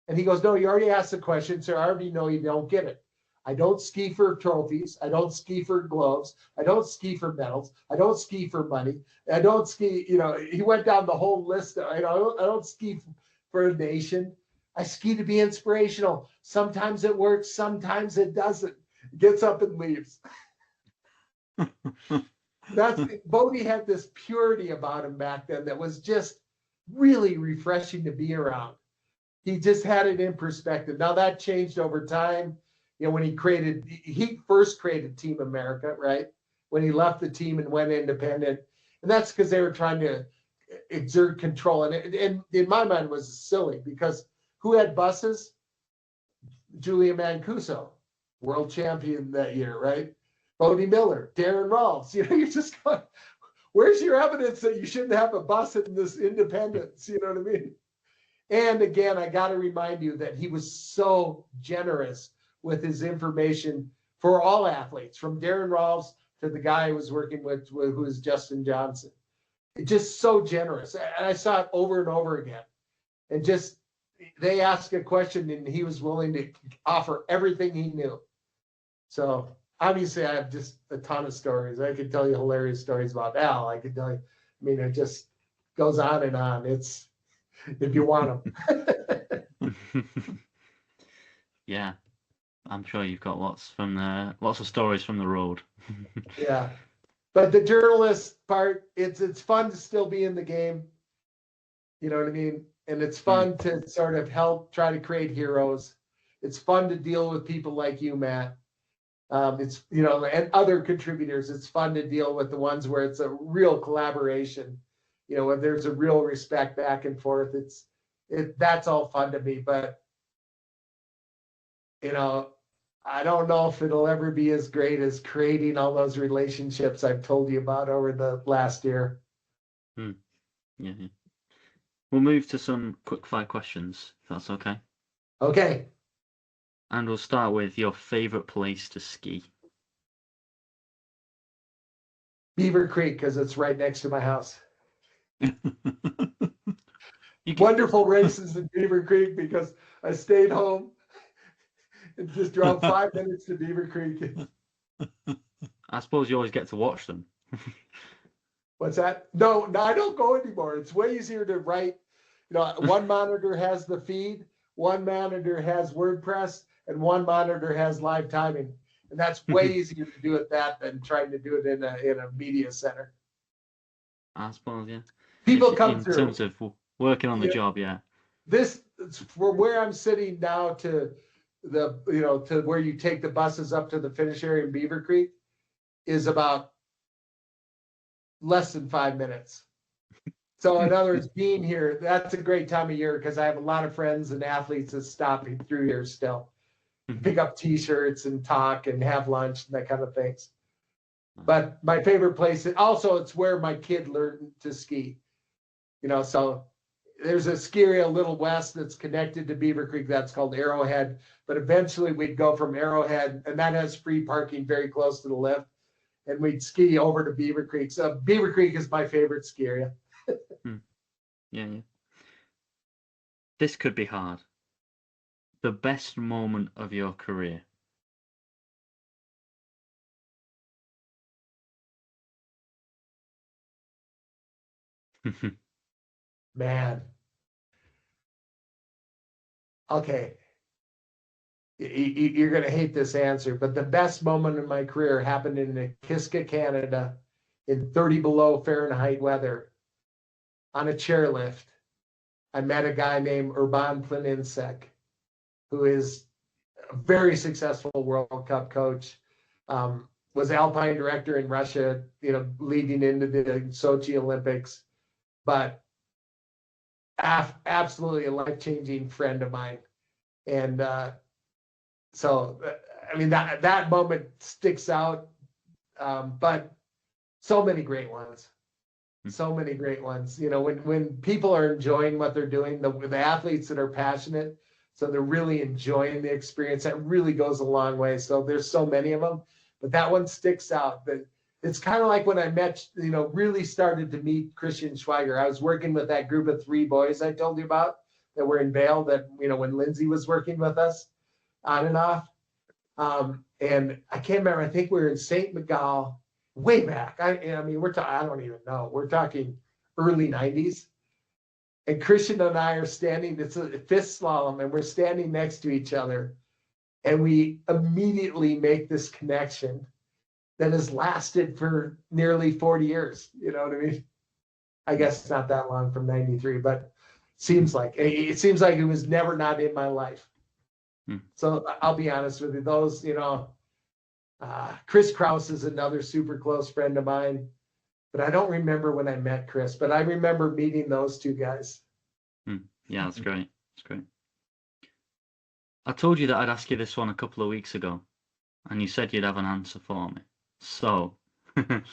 And he goes, "No, you already asked the question, so I already know you don't get it. I don't ski for trophies. I don't ski for gloves. I don't ski for medals. I don't ski for money. I don't ski," he went down the whole list. I don't ski for a nation. I ski to be inspirational. Sometimes it works. Sometimes it doesn't. Gets up and leaves. Bodie had this purity about him back then that was just really refreshing to be around. He just had it in perspective. Now that changed over time. When he first created Team America, right? When he left the team and went independent. And that's because they were trying to exert control. And in my mind, it was silly because who had buses? Julia Mancuso, world champion that year, right? Bodie Miller, Darren Rawls. You're just going, where's your evidence that you shouldn't have a bus in this independence? You know what I mean? And again, I got to remind you that he was so generous with his information for all athletes, from Darren Rawls to the guy I was working with, who is Justin Johnson. Just so generous. And I saw it over and over again. and just they asked a question and he was willing to offer everything he knew. So obviously I have just a ton of stories. I could tell you hilarious stories about Al. I could tell you, I mean, it just goes on and on. It's, if you want them. Yeah, I'm sure you've got lots of stories from the road. Yeah. But the journalist part, it's fun to still be in the game. You know what I mean? And it's fun to sort of help try to create heroes. It's fun to deal with people like you, Matt. It's, you know, and other contributors. It's fun to deal with the ones where it's a real collaboration, you know, where there's a real respect back and forth. That's all fun to me. But, you know, I don't know if it'll ever be as great as creating all those relationships I've told you about over the last year. Yeah. We'll move to some quick fire questions, if that's okay. Okay. And we'll start with your favorite place to ski. Beaver Creek, because it's right next to my house. You Wonderful races in Beaver Creek because I stayed home and just drove 5 minutes to Beaver Creek. I suppose you always get to watch them. What's that? No, I don't go anymore. It's way easier to write. You know, one monitor has the feed, one monitor has WordPress, and one monitor has live timing. And that's way easier to do it that than trying to do it in a media center. I suppose, yeah. People come through. In terms of working on the job, yeah. This, from where I'm sitting now to the, you know, to where you take the buses up to the finish area in Beaver Creek is about less than 5 minutes. So in other words, being here, that's a great time of year because I have a lot of friends and athletes that stop through here still. Pick up t-shirts and talk and have lunch and that kind of things. But my favorite place, also it's where my kid learned to ski. You know, so there's a ski area a little west that's connected to Beaver Creek that's called Arrowhead. But eventually we'd go from Arrowhead, and that has free parking very close to the lift, and we'd ski over to Beaver Creek. So Beaver Creek is my favorite ski area. Yeah. This could be hard. The best moment of your career. Man. Okay. You're going to hate this answer, but the best moment in my career happened in Nikiska, Canada, in 30 below Fahrenheit weather on a chairlift. I met a guy named Urban Planinsek, who is a very successful World Cup coach, was Alpine director in Russia, you know, leading into the Sochi Olympics, but absolutely a life-changing friend of mine. And so, I mean, that moment sticks out, but so many great ones. So many great ones. You know, when people are enjoying what they're doing, the athletes that are passionate, so they're really enjoying the experience, that really goes a long way. So there's so many of them, but that one sticks out. But it's kind of like when I met, you know, really started to meet Christian Schweiger. I was working with that group of 3 boys I told you about that were in Vail, that, you know, when Lindsay was working with us on and off. And I can't remember, I think we were in St. Miguel way back. I mean, I don't even know. We're talking early 90s. And Christian and I are standing, it's a fifth slalom, and we're standing next to each other. And we immediately make this connection that has lasted for nearly 40 years. You know what I mean? I guess it's not that long from 93, but it seems like it was never not in my life. So I'll be honest with you, those, you know, Chris Kraus is another super close friend of mine, but I don't remember when I met Chris, but I remember meeting those 2 guys. Yeah, that's great. That's great. I told you that I'd ask you this one a couple of weeks ago, and you said you'd have an answer for me. So, the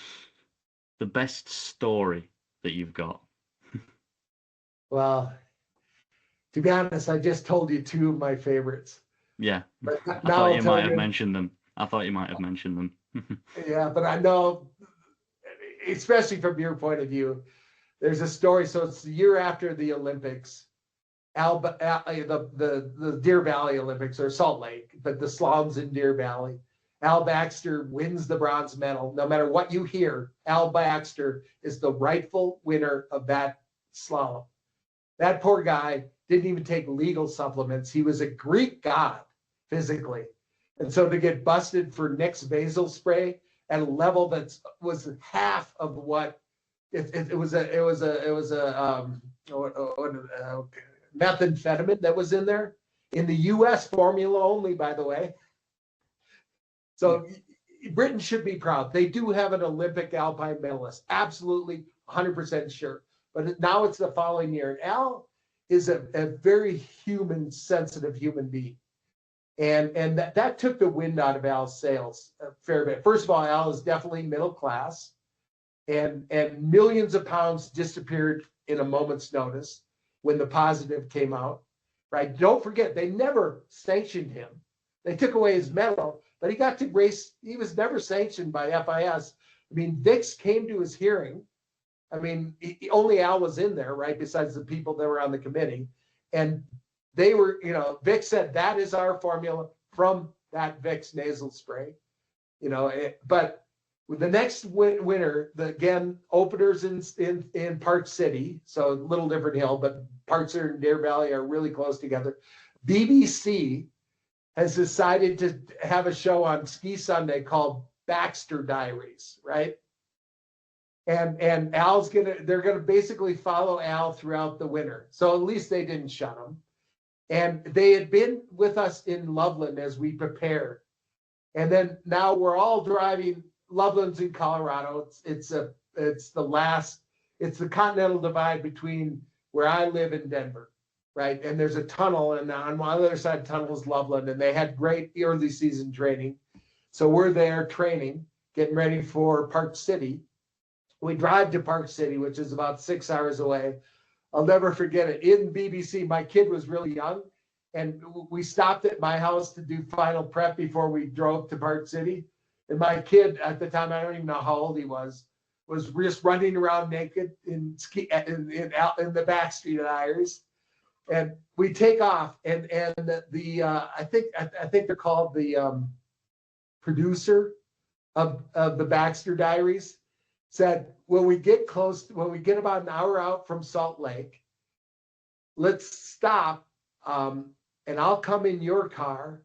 best story that you've got. Well, to be honest, I just told you 2 of my favorites. Yeah, but I thought you might have mentioned them. Yeah, but I know, especially from your point of view, there's a story. So it's the year after the Olympics, the Deer Valley Olympics, or Salt Lake, but the slaloms in Deer Valley. Al Baxter wins the bronze medal. No matter what you hear, Al Baxter is the rightful winner of that slalom. That poor guy didn't even take legal supplements. He was a Greek god physically. And so to get busted for Nick's basal spray at a level that was half of what it was a methamphetamine that was in there in the U.S. formula only, by the way. So Britain should be proud. They do have an Olympic alpine medalist, absolutely 100% sure. But now it's the following year. And Al is a very human, sensitive human being. And that took the wind out of Al's sails a fair bit. First of all, Al is definitely middle class, and millions of pounds disappeared in a moment's notice when the positive came out, right? Don't forget, they never sanctioned him. They took away his medal, but he got to race. He was never sanctioned by FIS. I mean, Vix came to his hearing. I mean, only Al was in there, right? Besides the people that were on the committee. And they were, Vix said, that is our formula from that Vix nasal spray, but with the next winter, again, openers in Park City, so a little different hill, but Park City and Deer Valley are really close together. BBC has decided to have a show on Ski Sunday called Baxter Diaries, right? And they're gonna basically follow Al throughout the winter. So at least they didn't shut him. And they had been with us in Loveland as we prepared. And then now we're all driving. Loveland's in Colorado. It's the continental divide between where I live in Denver, right? And there's a tunnel, and on one other side of the tunnel is Loveland, and they had great early season training. So we're there training, getting ready for Park City. We drive to Park City, which is about 6 hours away. I'll never forget it. In BBC, my kid was really young, and we stopped at my house to do final prep before we drove to Park City. And my kid at the time, I don't even know how old he was just running around naked in the back street at Ayers. And we take off, and I think they're called the producer of the Baxter Diaries, said, when we get about an hour out from Salt Lake, let's stop, and I'll come in your car,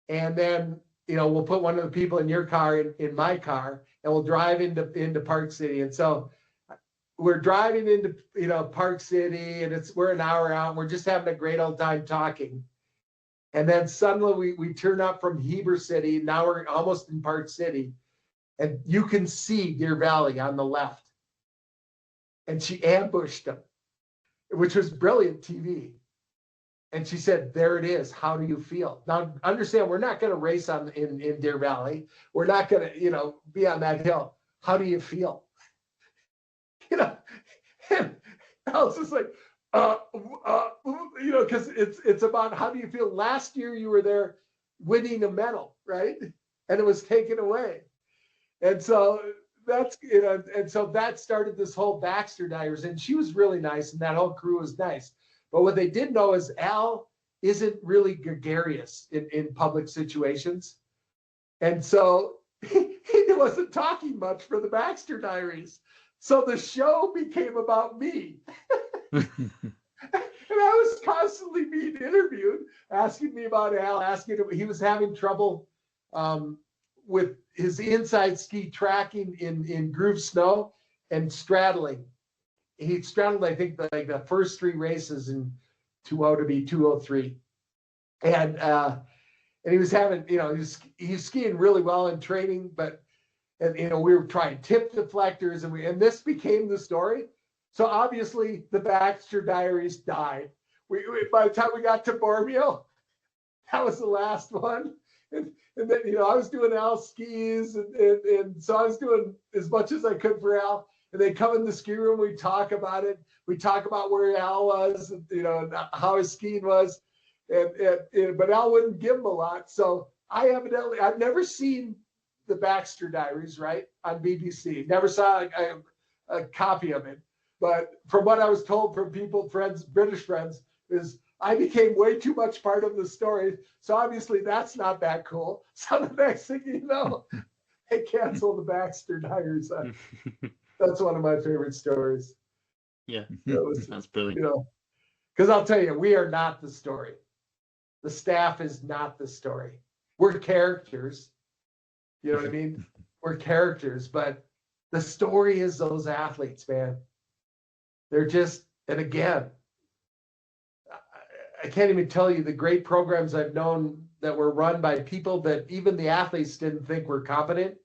and then we'll put one of the people in your car in my car, and we'll drive into Park City. And so we're driving into Park City, and we're an hour out, and we're just having a great old time talking. And then suddenly we turn up from Heber City. Now we're almost in Park City, and you can see Deer Valley on the left. And she ambushed them, which was brilliant TV. And she said, there it is. How do you feel? Now, understand, we're not going to race in Deer Valley. We're not going to, be on that hill. How do you feel? And I was just like, because it's about how do you feel? Last year you were there winning a medal, right? And it was taken away. And so that started this whole Baxter Diaries. And she was really nice, and that whole crew was nice. But what they didn't know is Al isn't really gregarious in public situations. And so he wasn't talking much for the Baxter Diaries. So the show became about me. And I was constantly being interviewed, asking me about Al, asking him. He was having trouble with his inside ski tracking in groove snow and straddling. He straddled, I think, the first three races in 2:0 to be 2:03, and he was having, he's skiing really well in training, but we were trying tip deflectors, and this became the story. So obviously, the Baxter Diaries died. We by the time we got to Bormio, that was the last one, and then I was doing Al skis, and so I was doing as much as I could for Al. And they come in the ski room, we talk about it. We talk about where Al was, and how his skiing was. But Al wouldn't give him a lot. So I've never seen the Baxter Diaries, right, on BBC. Never saw a copy of it. But from what I was told from friends, British friends, is I became way too much part of the story. So obviously that's not that cool. So the next thing you know, they cancel the Baxter hires. That's one of my favorite stories. Yeah, Was, that's brilliant. You know, because I'll tell you, we are not the story. The staff is not the story. We're characters. You know what I mean? We're characters, but the story is those athletes, man. They're just, and again, I can't even tell you the great programs I've known that were run by people that even the athletes didn't think were competent,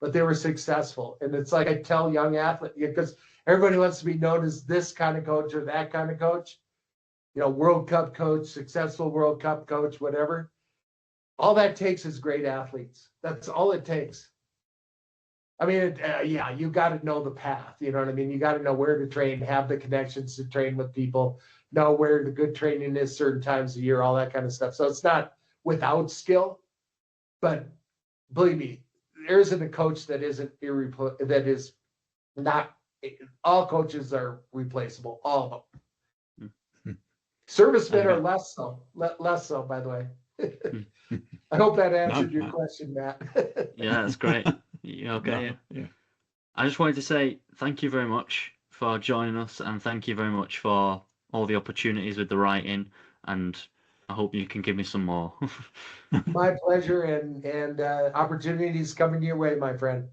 but they were successful. And it's like I tell young athletes, because everybody wants to be known as this kind of coach or that kind of coach, you know, World Cup coach, successful World Cup coach, whatever. All that takes is great athletes. That's all it takes. I mean, yeah, you got to know the path. You know what I mean? You got to know where to train, have the connections to train with people, know where the good training is certain times a year, all that kind of stuff. So it's not without skill, but believe me, there isn't a coach that isn't that is not. All coaches are replaceable, all of them. Servicemen are less so, less so, by the way. I hope that answered your question, Matt. Yeah, that's great. Okay. Yeah. I just wanted to say thank you very much for joining us, and thank you very much for all the opportunities with the writing, and I hope you can give me some more. My pleasure, and opportunities coming your way, my friend.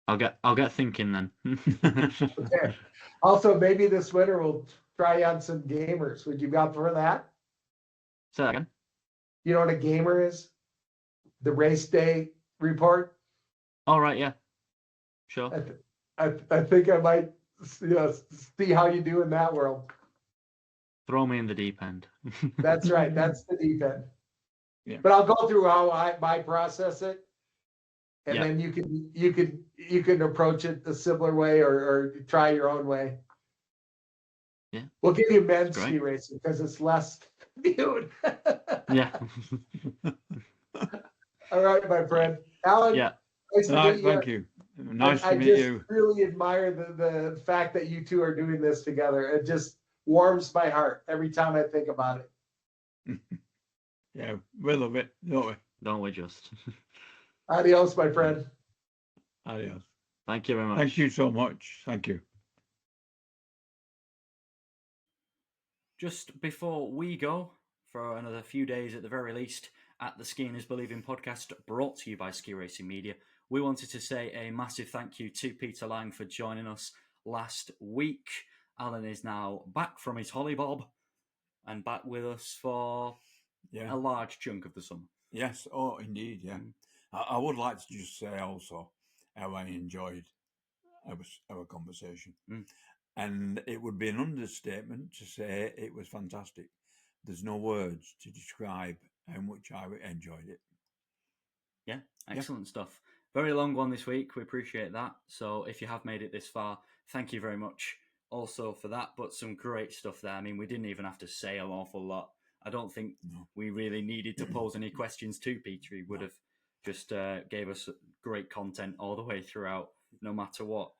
I'll get thinking then. Okay. Also, maybe this winter we'll try on some gamers. Would you be up for that? Say that again. You know what a gamer is? The race day report. All right, yeah, sure. I think I might, see how you do in that world. Throw me in the deep end. That's right. That's the deep end. Yeah. But I'll go through how I process it, and Yeah. then you can approach it a similar way or try your own way. Yeah. We'll give you men's Great. ski racing because it's less viewed. Yeah. All right, my friend. Alan, Yeah. nice to meet you. Thank you. Nice to meet you. I really admire the fact that you two are doing this together. It just warms my heart every time I think about it. Yeah, we love it, don't we? Don't we just? Adios, my friend. Adios. Thank you very much. Thank you so much. Thank you. Just before we go, for another few days at the very least, at the Skiing is Believing podcast, brought to you by Ski Racing Media, we wanted to say a massive thank you to Peter Lange for joining us last week. Alan is now back from his hollybob and back with us for a large chunk of the summer. Yes, oh, indeed, yeah. I would like to just say also how I enjoyed our conversation. And it would be an understatement to say it was fantastic. There's no words to describe how much I enjoyed it. Yeah, excellent stuff. Very long one this week. We appreciate that. So if you have made it this far, thank you very much also for that. But some great stuff there. I mean, we didn't even have to say an awful lot. I don't think we really needed to pose any questions to Peter. He would have just gave us great content all the way throughout, no matter what.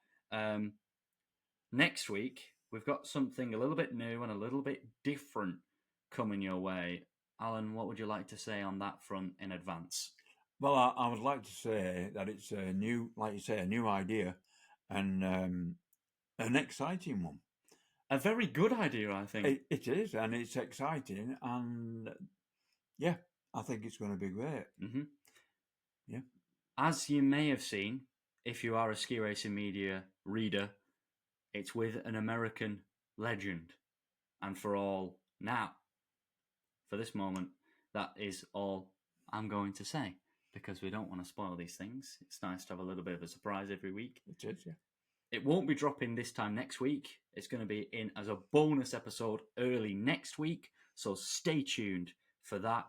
Next week, we've got something a little bit new and a little bit different coming your way. Alan, what would you like to say on that front in advance? Well, I would like to say that it's a new, like you say, a new idea and an exciting one. A very good idea, I think. It is, and it's exciting, and yeah, I think it's going to be great. Mm-hmm. Yeah. As you may have seen, if you are a Ski Racing Media reader, it's with an American legend. And for all now, for this moment, that is all I'm going to say, because we don't want to spoil these things. It's nice to have a little bit of a surprise every week. It is, yeah. It won't be dropping this time next week. It's going to be in as a bonus episode early next week, so stay tuned for that.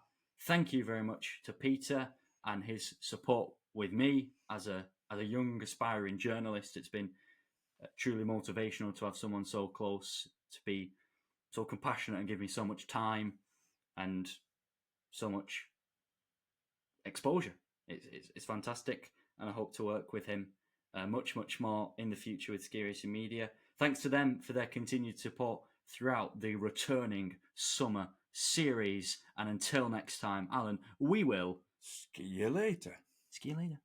Thank you very much to Peter and his support with me as a young aspiring journalist. It's been truly motivational to have someone so close, to be so compassionate and give me so much time and so much exposure. It's fantastic, and I hope to work with him much more in the future with Ski Racing Media. Thanks to them for their continued support throughout the returning summer series. And until next time, Alan, we will See you later. see you later.